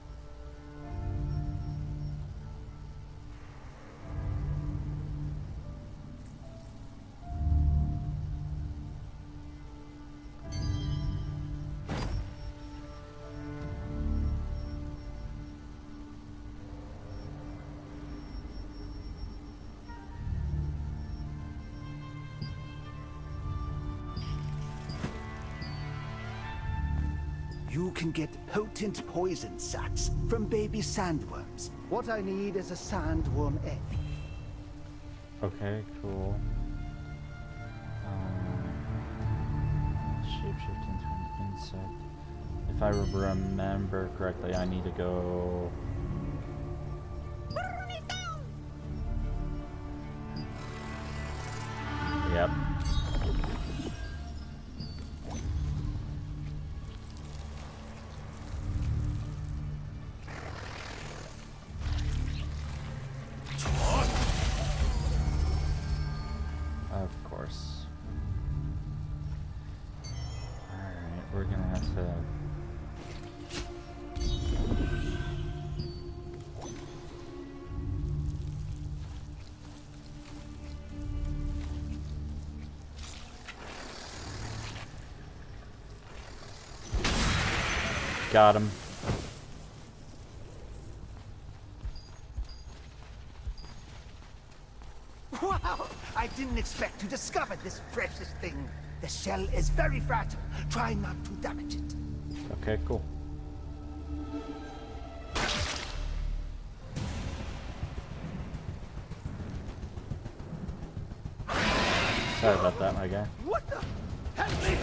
[SPEAKER 13] You can get potent poison sacs from baby sandworms. What I need is a sandworm egg.
[SPEAKER 1] Okay, cool. Shapeshift into an insect. If I remember correctly, I need to go... Yep. Of course. Alright, we're gonna have to... Got him.
[SPEAKER 13] Wow! I didn't expect to discover this precious thing. The shell is very fragile. Try not to damage it.
[SPEAKER 1] Okay, cool. Sorry about that, my guy.
[SPEAKER 13] What the? Help me!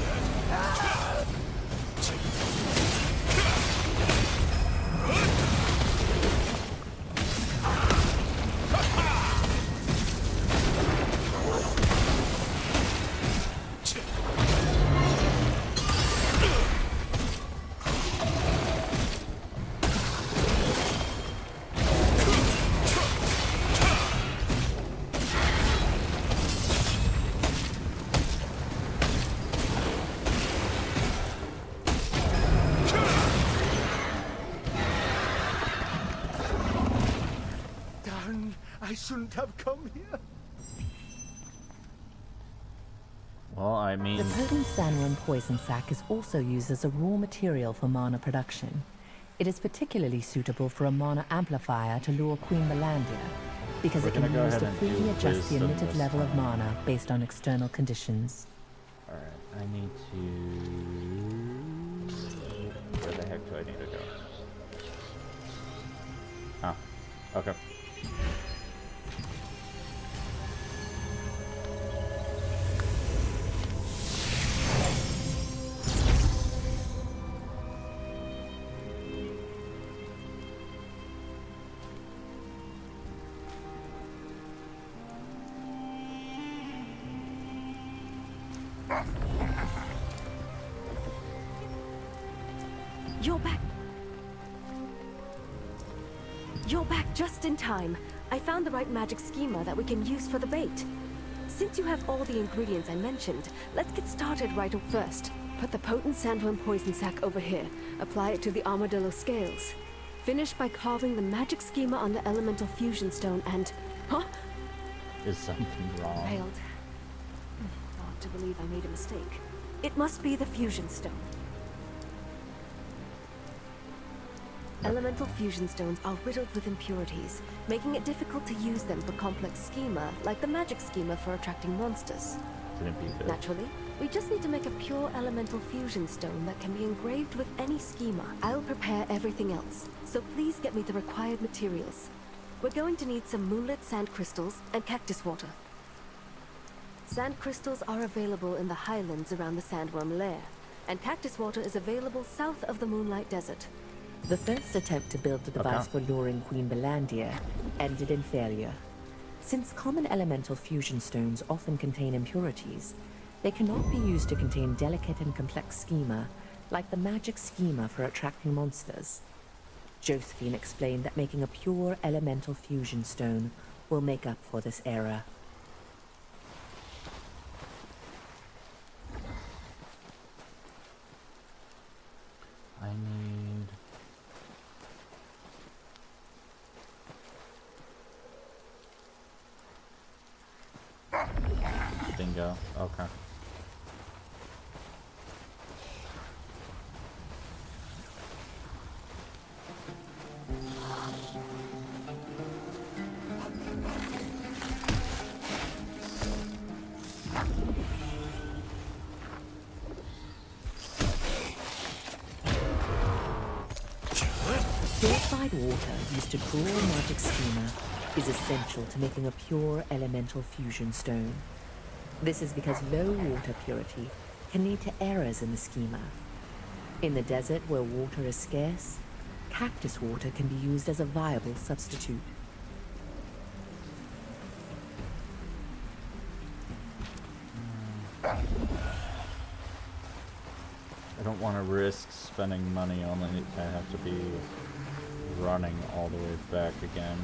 [SPEAKER 13] I shouldn't have come here.
[SPEAKER 1] Well, I mean...
[SPEAKER 2] The potent sandworm poison sac is also used as a raw material for mana production. It is particularly suitable for a mana amplifier to lure Queen Melandia, because it can be used to freely adjust the emitted level of mana based on external conditions.
[SPEAKER 1] Alright, I need to... Where the heck do I need to go? Ah, okay.
[SPEAKER 12] You're back. You're back just in time. I found the right magic schema that we can use for the bait. Since you have all the ingredients I mentioned, let's get started right up first. Put the potent sandworm poison sac over here. Apply it to the armadillo scales. Finish by carving the magic schema on the elemental fusion stone and... Huh?
[SPEAKER 1] Is something wrong?
[SPEAKER 12] Failed. Hard to believe I made a mistake. It must be the fusion stone. Elemental fusion stones are riddled with impurities, making it difficult to use them for complex schema, like the magic schema for attracting monsters.
[SPEAKER 1] Didn't be good.
[SPEAKER 12] Naturally, we just need to make a pure elemental fusion stone that can be engraved with any schema. I'll prepare everything else, so please get me the required materials. We're going to need some moonlit sand crystals and cactus water. Sand crystals are available in the highlands around the sandworm lair, and cactus water is available south of the Moonlight Desert.
[SPEAKER 2] The first attempt to build the device for luring Queen Belandia ended in failure. Since common elemental fusion stones often contain impurities, they cannot be used to contain delicate and complex schema, like the magic schema for attracting monsters. Josephine explained that making a pure elemental fusion stone will make up for this error.
[SPEAKER 1] I need... Bingo. Okay.
[SPEAKER 2] Purified water used to draw magic schema is essential to making a pure elemental fusion stone. This is because low water purity can lead to errors in the schema. In the desert where water is scarce, cactus water can be used as a viable substitute.
[SPEAKER 1] I don't want to risk spending money only to have to be running all the way back again.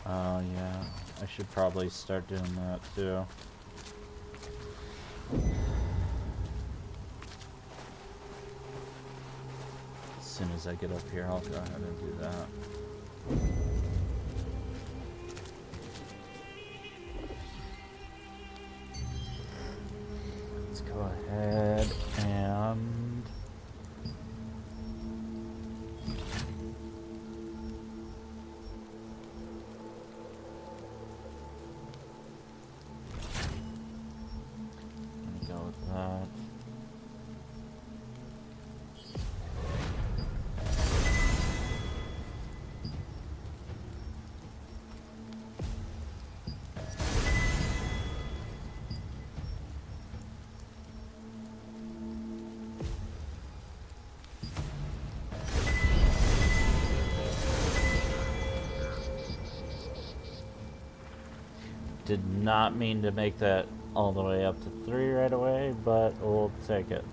[SPEAKER 1] Oh yeah, I should probably start doing that too. As soon as I get up here, I'll go ahead and do that. Let's go ahead and... go with that. Did not mean to make that all the way up to 3 right away, but we'll take it.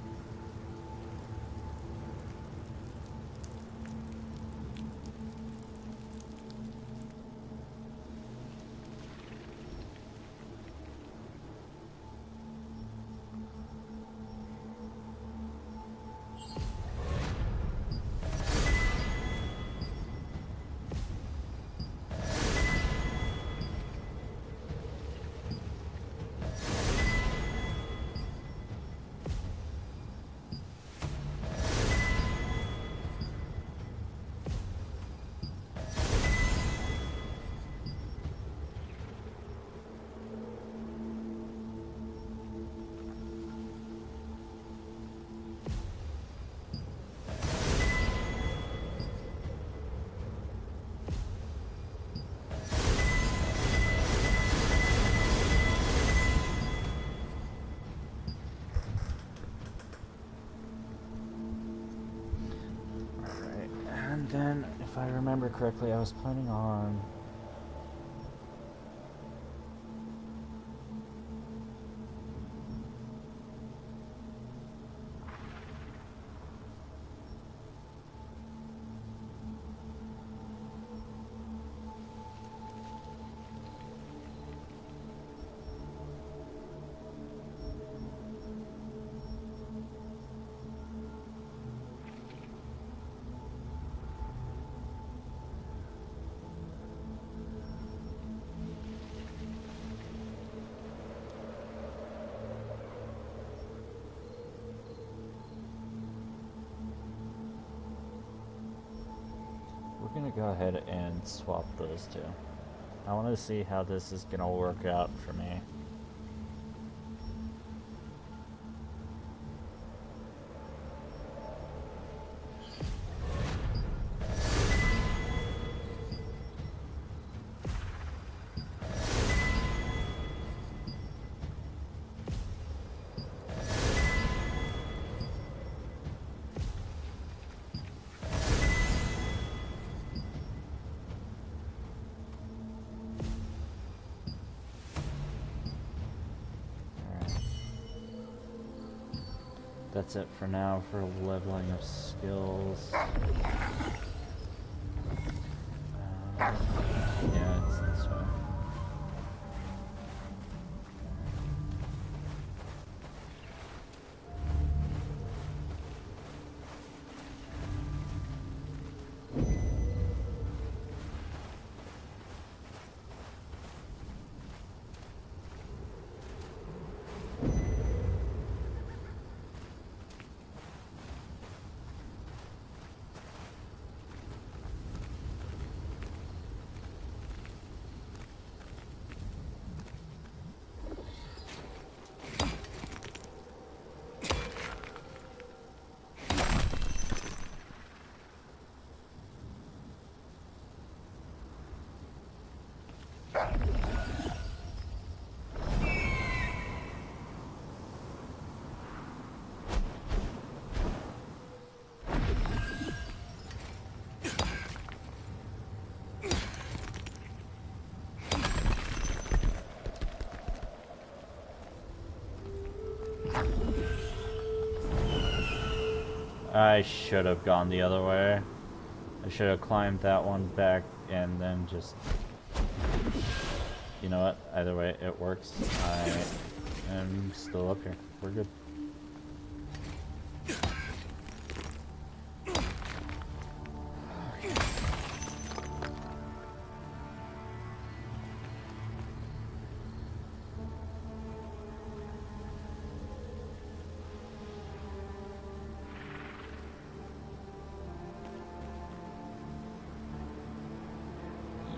[SPEAKER 1] then, if I remember correctly, I was planning on... We're gonna go ahead and swap those two. I want to see how this is gonna work out for me. That's it for now for leveling of skills. Yeah, it's this way. I should have gone the other way. I should have climbed that one back and then just... You know what? Either way, it works. I am still up here. We're good.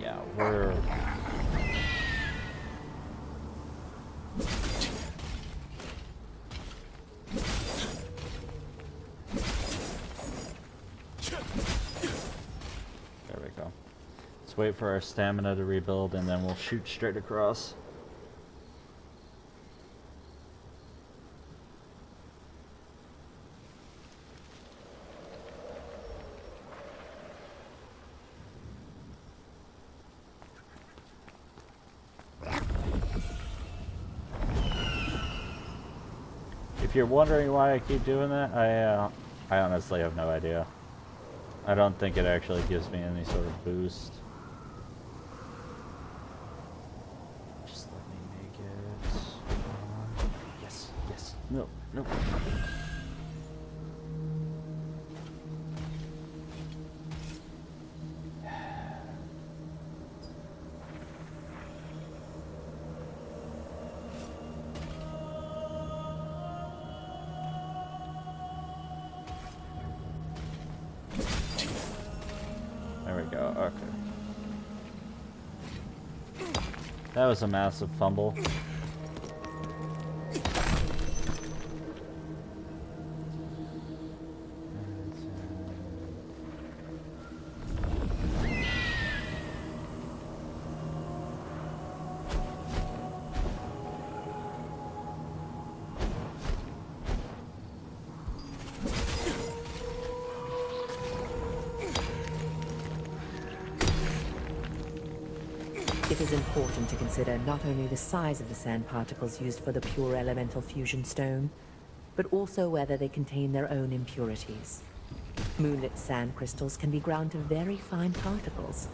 [SPEAKER 1] Yeah, we're... There we go. Let's wait for our stamina to rebuild and then we'll shoot straight across. If you're wondering why I keep doing that, I honestly have no idea. I don't think it actually gives me any sort of boost. Just let me make it. Yes, yes. No, no. There we go, okay. That was a massive fumble.
[SPEAKER 2] is important to consider not only the size of the sand particles used for the pure elemental fusion stone, but also whether they contain their own impurities. Moonlit sand crystals can be ground to very fine particles,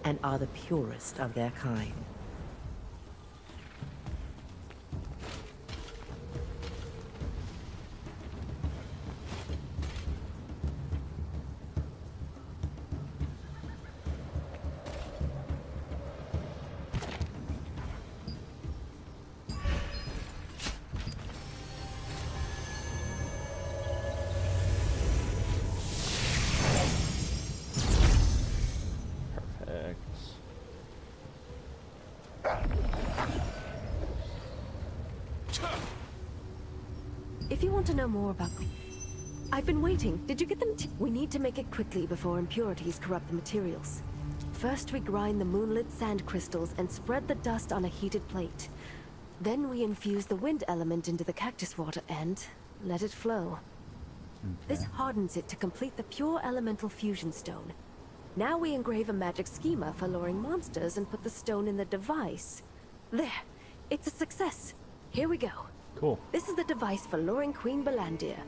[SPEAKER 2] and are the purest of their kind.
[SPEAKER 12] If you want to know more about... I've been waiting. Did you get them? We need to make it quickly before impurities corrupt the materials. First we grind the moonlit sand crystals and spread the dust on a heated plate. Then we infuse the wind element into the cactus water and let it flow. Okay. This hardens it to complete the pure elemental fusion stone. Now we engrave a magic schema for luring monsters and put the stone in the device. There! It's a success! Here we go.
[SPEAKER 1] Cool.
[SPEAKER 12] This is the device for luring Queen Belandir.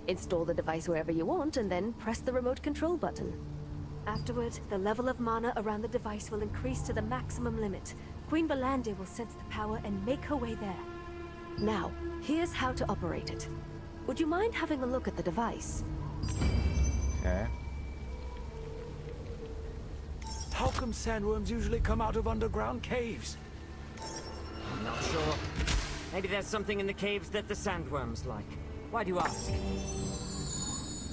[SPEAKER 12] Install the device wherever you want and then press the remote control button. Afterward, the level of mana around the device will increase to the maximum limit. Queen Belandir will sense the power and make her way there. Now, here's how to operate it. Would you mind having a look at the device?
[SPEAKER 1] Okay.
[SPEAKER 8] How come sandworms usually come out of underground caves?
[SPEAKER 9] I'm not sure. Maybe there's something in the caves that the sandworms like. Why do you ask?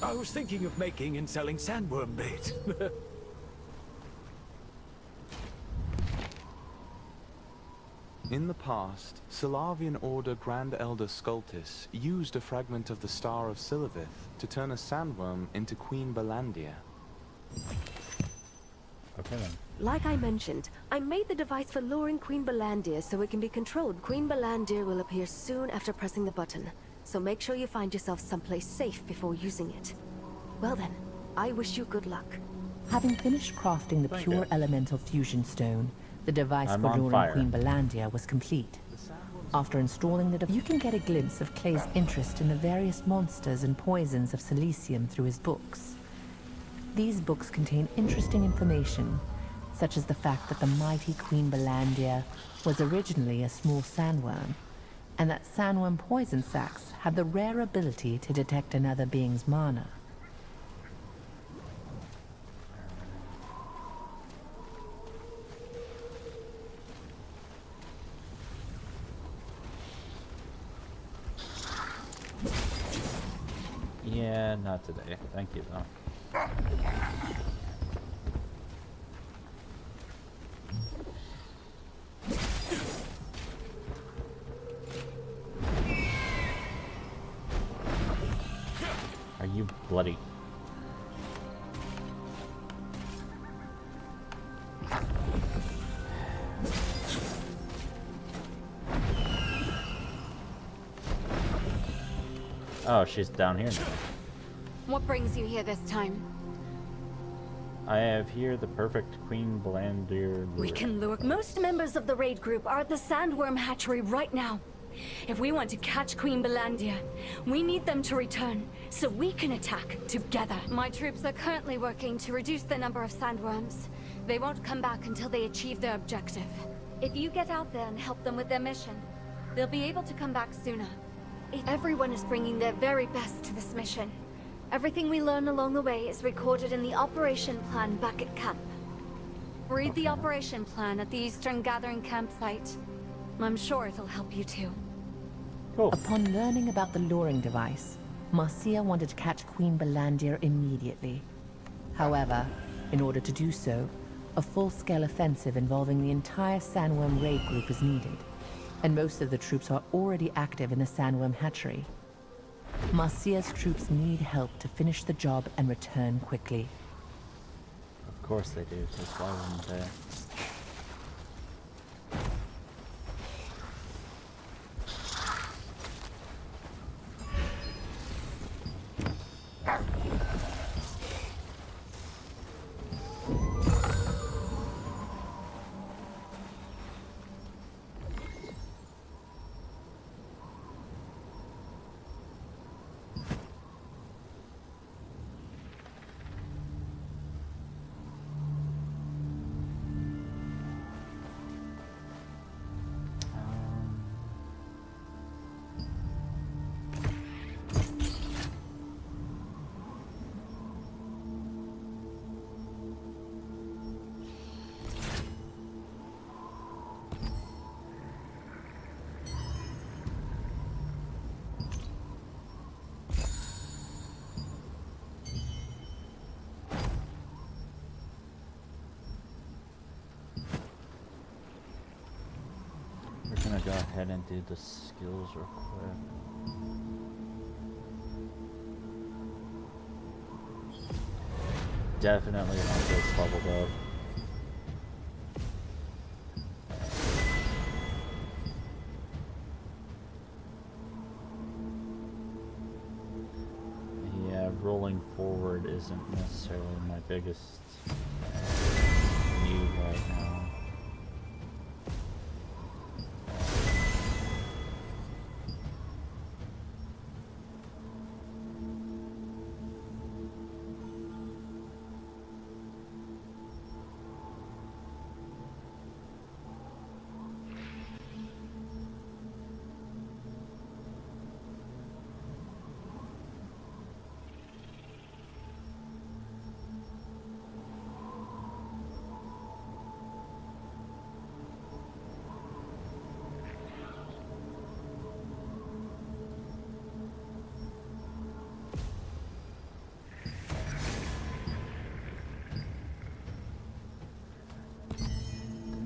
[SPEAKER 8] I was thinking of making and selling sandworm bait.
[SPEAKER 7] In the past, Solavian Order Grand Elder Scultis used a fragment of the Star of Silivith to turn a sandworm into Queen Belandir.
[SPEAKER 1] Okay then.
[SPEAKER 12] Like I mentioned, I made the device for luring Queen Belandir so it can be controlled. Queen Belandir will appear soon after pressing the button, so make sure you find yourself someplace safe before using it. Well then, I wish you good luck.
[SPEAKER 2] Having finished crafting the pure elemental fusion stone, the device for luring Queen Belandir was complete. After installing the device, you can get a glimpse of Clay's interest in the various monsters and poisons of Silesium through his books. These books contain interesting information, such as the fact that the mighty Queen Belandir was originally a small sandworm, and that sandworm poison sacs have the rare ability to detect another being's mana.
[SPEAKER 1] Yeah, not today. Thank you, though. Are you bloody? Oh, she's down here now.
[SPEAKER 4] What brings you here this time?
[SPEAKER 1] I have here the perfect Queen Belandir.
[SPEAKER 14] We can lure. Most members of the raid group are at the Sandworm hatchery right now. If we want to catch Queen Belandir, we need them to return, so we can attack together.
[SPEAKER 4] My troops are currently working to reduce the number of sandworms. They won't come back until they achieve their objective. If you get out there and help them with their mission, they'll be able to come back sooner. Everyone is bringing their very best to this mission. Everything we learn along the way is recorded in the operation plan back at camp. Read the operation plan at the Eastern Gathering campsite. I'm sure it'll help you too.
[SPEAKER 1] Cool.
[SPEAKER 2] Upon learning about the luring device, Marcia wanted to catch Queen Belandir immediately. However, in order to do so, a full-scale offensive involving the entire Sandworm raid group is needed, and most of the troops are already active in the Sandworm hatchery. Marcia's troops need help to finish the job and return quickly.
[SPEAKER 1] Of course they do, because why wouldn't they? ahead and do the skills real quick. Definitely want this leveled up. Yeah, rolling forward isn't necessarily my biggest need right now.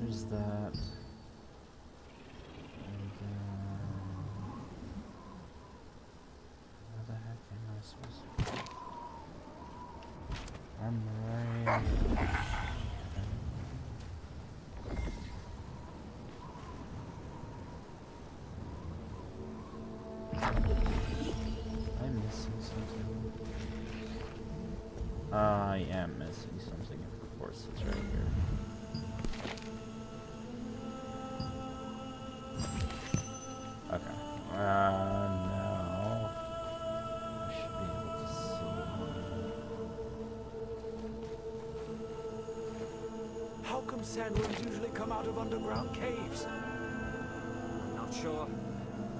[SPEAKER 1] There's that. And where the heck am I supposed to be? I'm right. I'm missing something. I am missing something, of course, it's right here. Okay. Now I should be able to see.
[SPEAKER 8] How come sandworms usually come out of underground caves?
[SPEAKER 9] I'm not sure.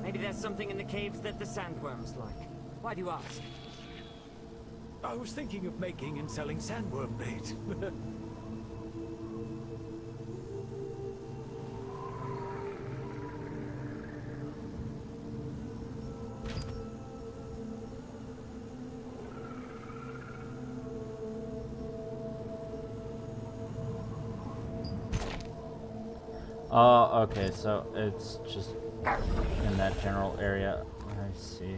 [SPEAKER 9] Maybe there's something in the caves that the sandworms like. Why do you ask?
[SPEAKER 8] I was thinking of making and selling sandworm bait.
[SPEAKER 1] Okay, so it's just in that general area. I see.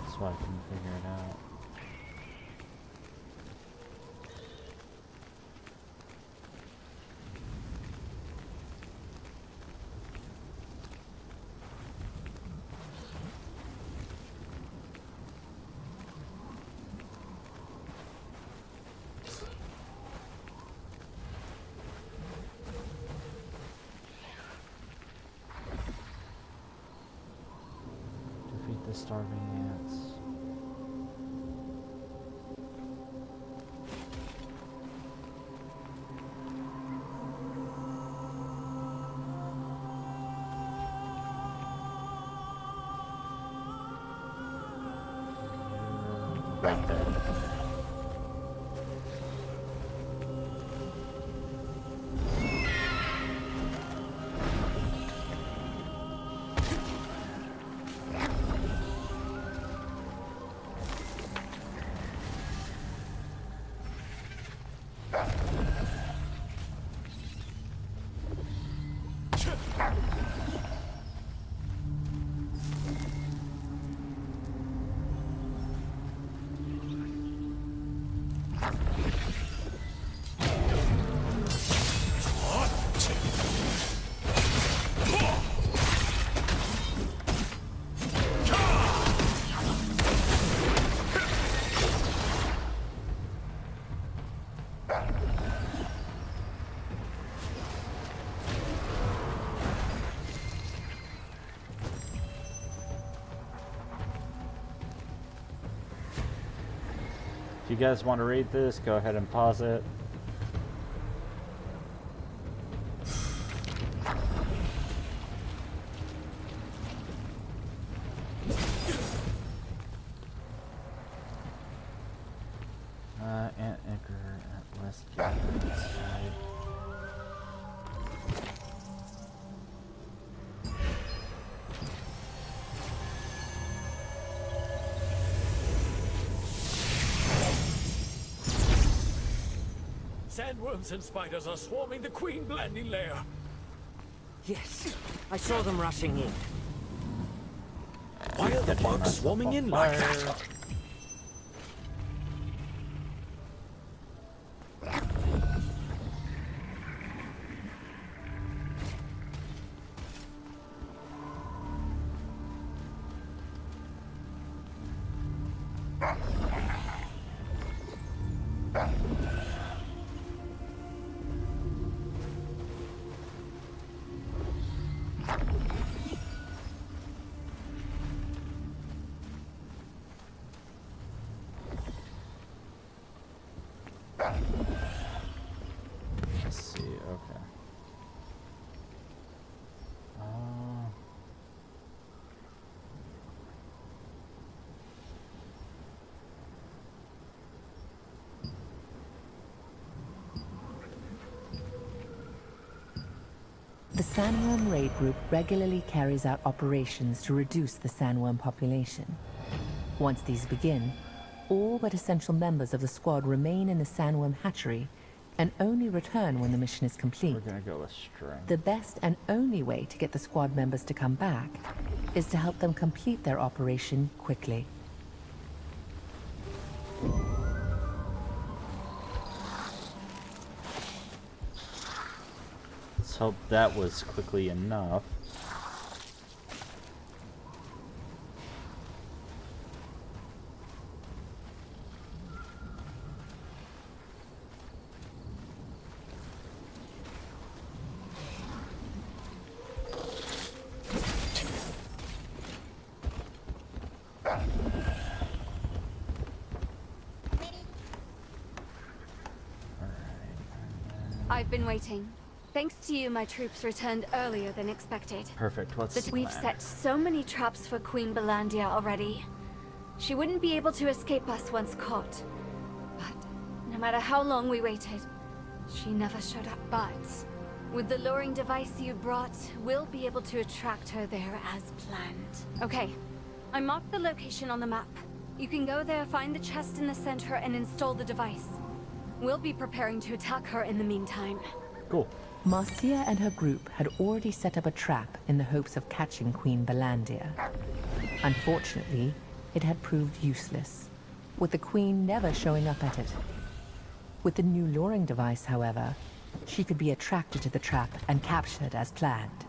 [SPEAKER 1] So I can figure it out. The starving ants. Right there. If you guys want to read this, go ahead and pause it. Anchor at West Gate.
[SPEAKER 8] Sandworms and spiders are swarming the Queen Blandy lair.
[SPEAKER 9] Yes, I saw them rushing in.
[SPEAKER 8] Why are the bugs swarming in like that?
[SPEAKER 1] Let's see, okay.
[SPEAKER 2] The Sandworm Raid Group regularly carries out operations to reduce the sandworm population. Once these begin, all but essential members of the squad remain in the sandworm hatchery and only return when the mission is complete.
[SPEAKER 1] We're gonna go with string.
[SPEAKER 2] The best and only way to get the squad members to come back is to help them complete their operation quickly.
[SPEAKER 1] Let's hope that was quickly enough.
[SPEAKER 14] I've been waiting. Thanks to you, my troops returned earlier than expected.
[SPEAKER 1] Perfect. What's the
[SPEAKER 14] We've
[SPEAKER 1] plan?
[SPEAKER 14] set so many traps for Queen Belandia already. She wouldn't be able to escape us once caught. But no matter how long we waited, she never showed up. But with the luring device you brought, we'll be able to attract her there as planned. Okay, I marked the location on the map. You can go there, find the chest in the center, and install the device. We'll be preparing to attack her in the meantime.
[SPEAKER 1] Cool.
[SPEAKER 2] Marcia and her group had already set up a trap in the hopes of catching Queen Belandia. Unfortunately, it had proved useless, with the Queen never showing up at it. With the new luring device, however, she could be attracted to the trap and captured as planned.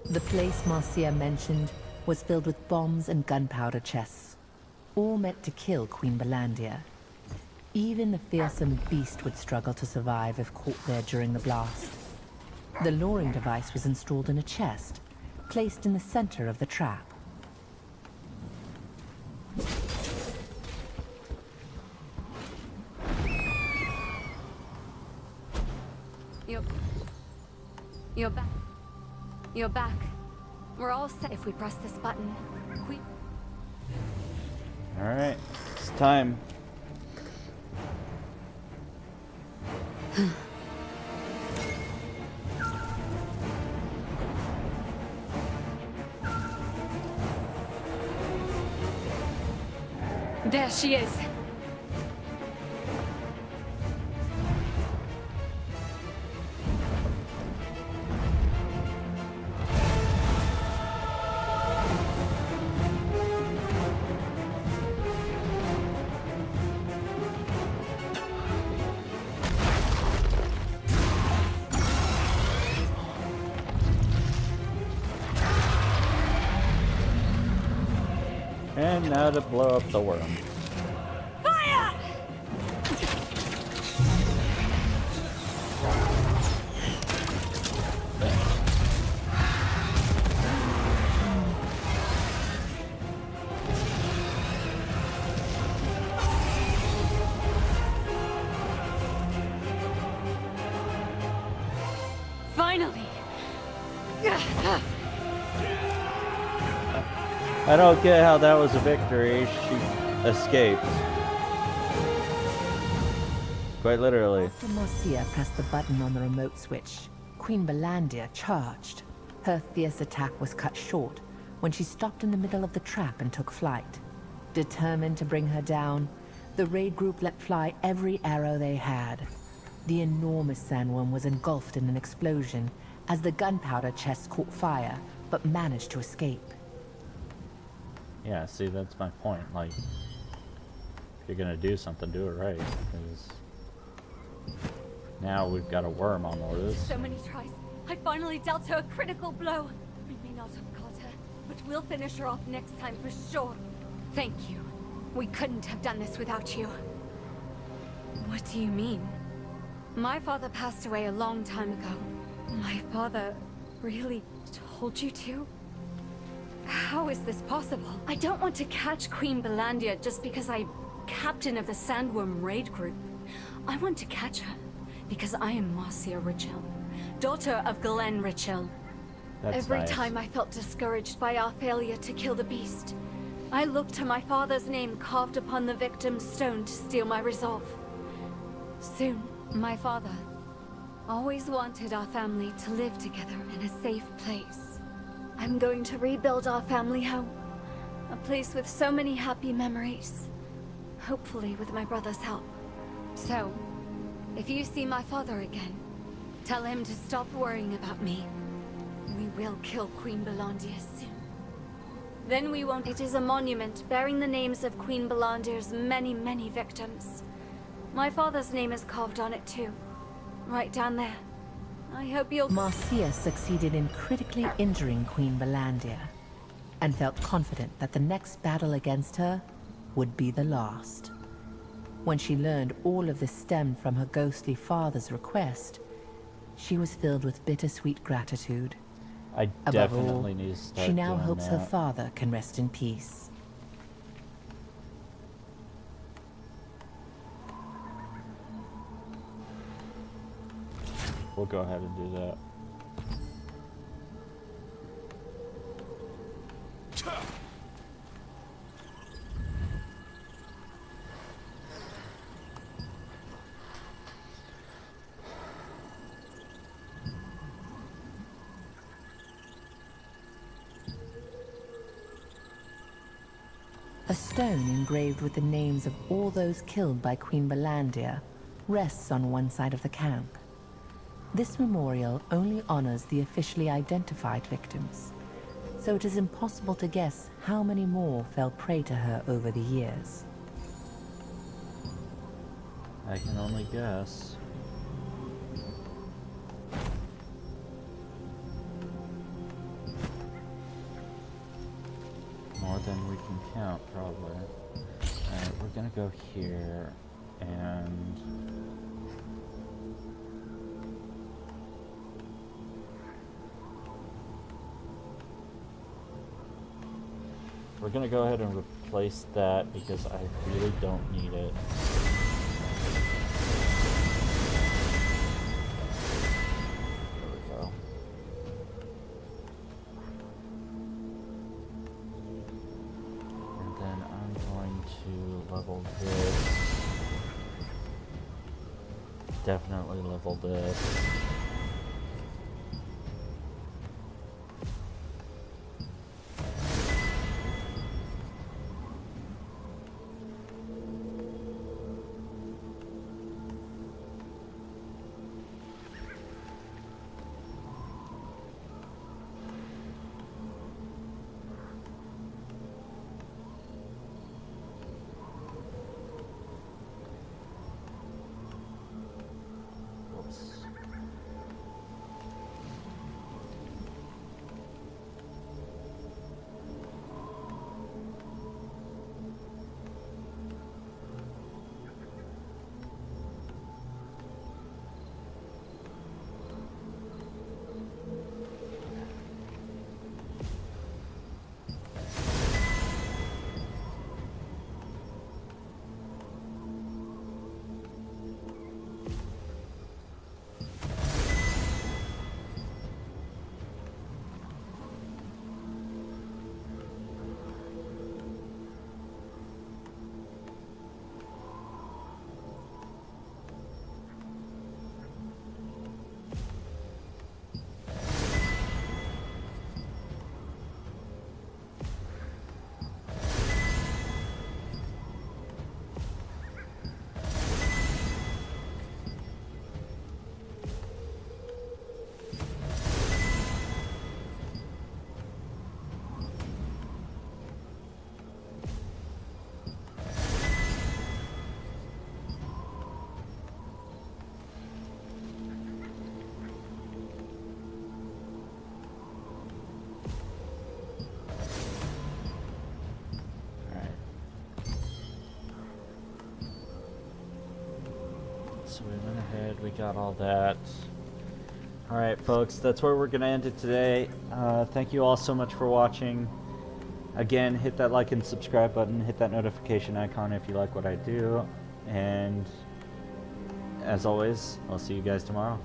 [SPEAKER 2] The place Marcia mentioned was filled with bombs and gunpowder chests, all meant to kill Queen Belandia. Even the fearsome beast would struggle to survive if caught there during the blast. The luring device was installed in a chest, placed in the center of the trap.
[SPEAKER 14] You're back. You're back. We're all set if we press this button.
[SPEAKER 1] Alright, it's time.
[SPEAKER 14] There she is.
[SPEAKER 1] And now to blow up the worm.
[SPEAKER 14] Fire! Finally!
[SPEAKER 1] I don't get how that was a victory. She escaped. Quite literally.
[SPEAKER 2] After Marcia pressed the button on the remote switch, Queen Belandia charged. Her fierce attack was cut short when she stopped in the middle of the trap and took flight. Determined to bring her down, the raid group let fly every arrow they had. The enormous sandworm was engulfed in an explosion as the gunpowder chest caught fire, but managed to escape.
[SPEAKER 1] Yeah, see, that's my point. Like, if you're gonna do something, do it right. Because now we've got a worm on orders.
[SPEAKER 14] So many tries. I finally dealt her a critical blow. We may not have caught her, but we'll finish her off next time for sure. Thank you. We couldn't have done this without you. What do you mean? My father passed away a long time ago. My father really told you to? How is this possible? I don't want to catch Queen Belandia just because I'm captain of the Sandworm raid group. I want to catch her because I am Marcia Richel, daughter of Glenn Richel. Every
[SPEAKER 1] nice.
[SPEAKER 14] time I felt discouraged by our failure to kill the beast, I looked to my father's name carved upon the victim's stone to steel my resolve. Soon, my father always wanted our family to live together in a safe place. I'm going to rebuild our family home. A place with so many happy memories. Hopefully with my brother's help. So, if you see my father again, tell him to stop worrying about me. We will kill Queen Belandia soon. Then we won't. It is a monument bearing the names of Queen Belandia's many, many victims. My father's name is carved on it too. Right down there. I hope you'll...
[SPEAKER 2] Marcia succeeded in critically injuring Queen Belandia, and felt confident that the next battle against her would be the last. When she learned all of this stemmed from her ghostly father's request, she was filled with bittersweet gratitude.
[SPEAKER 1] I
[SPEAKER 2] Above
[SPEAKER 1] definitely
[SPEAKER 2] all,
[SPEAKER 1] need to start
[SPEAKER 2] she now
[SPEAKER 1] doing
[SPEAKER 2] hopes
[SPEAKER 1] that.
[SPEAKER 2] her father can rest in peace.
[SPEAKER 1] We'll go ahead and do that.
[SPEAKER 2] A stone engraved with the names of all those killed by Queen Belandia rests on one side of the camp. This memorial only honors the officially identified victims, so it is impossible to guess how many more fell prey to her over the years.
[SPEAKER 1] I can only guess. More than we can count, probably. Alright, we're gonna go here, and... we're gonna go ahead and replace that because I really don't need it. There we go. And then I'm going to level this. Definitely level this. we got all that. Alright, folks, that's where we're going to end it today. Thank you all so much for watching. Again, hit that like and subscribe button, hit that notification icon if you like what I do. And as always, I'll see you guys tomorrow.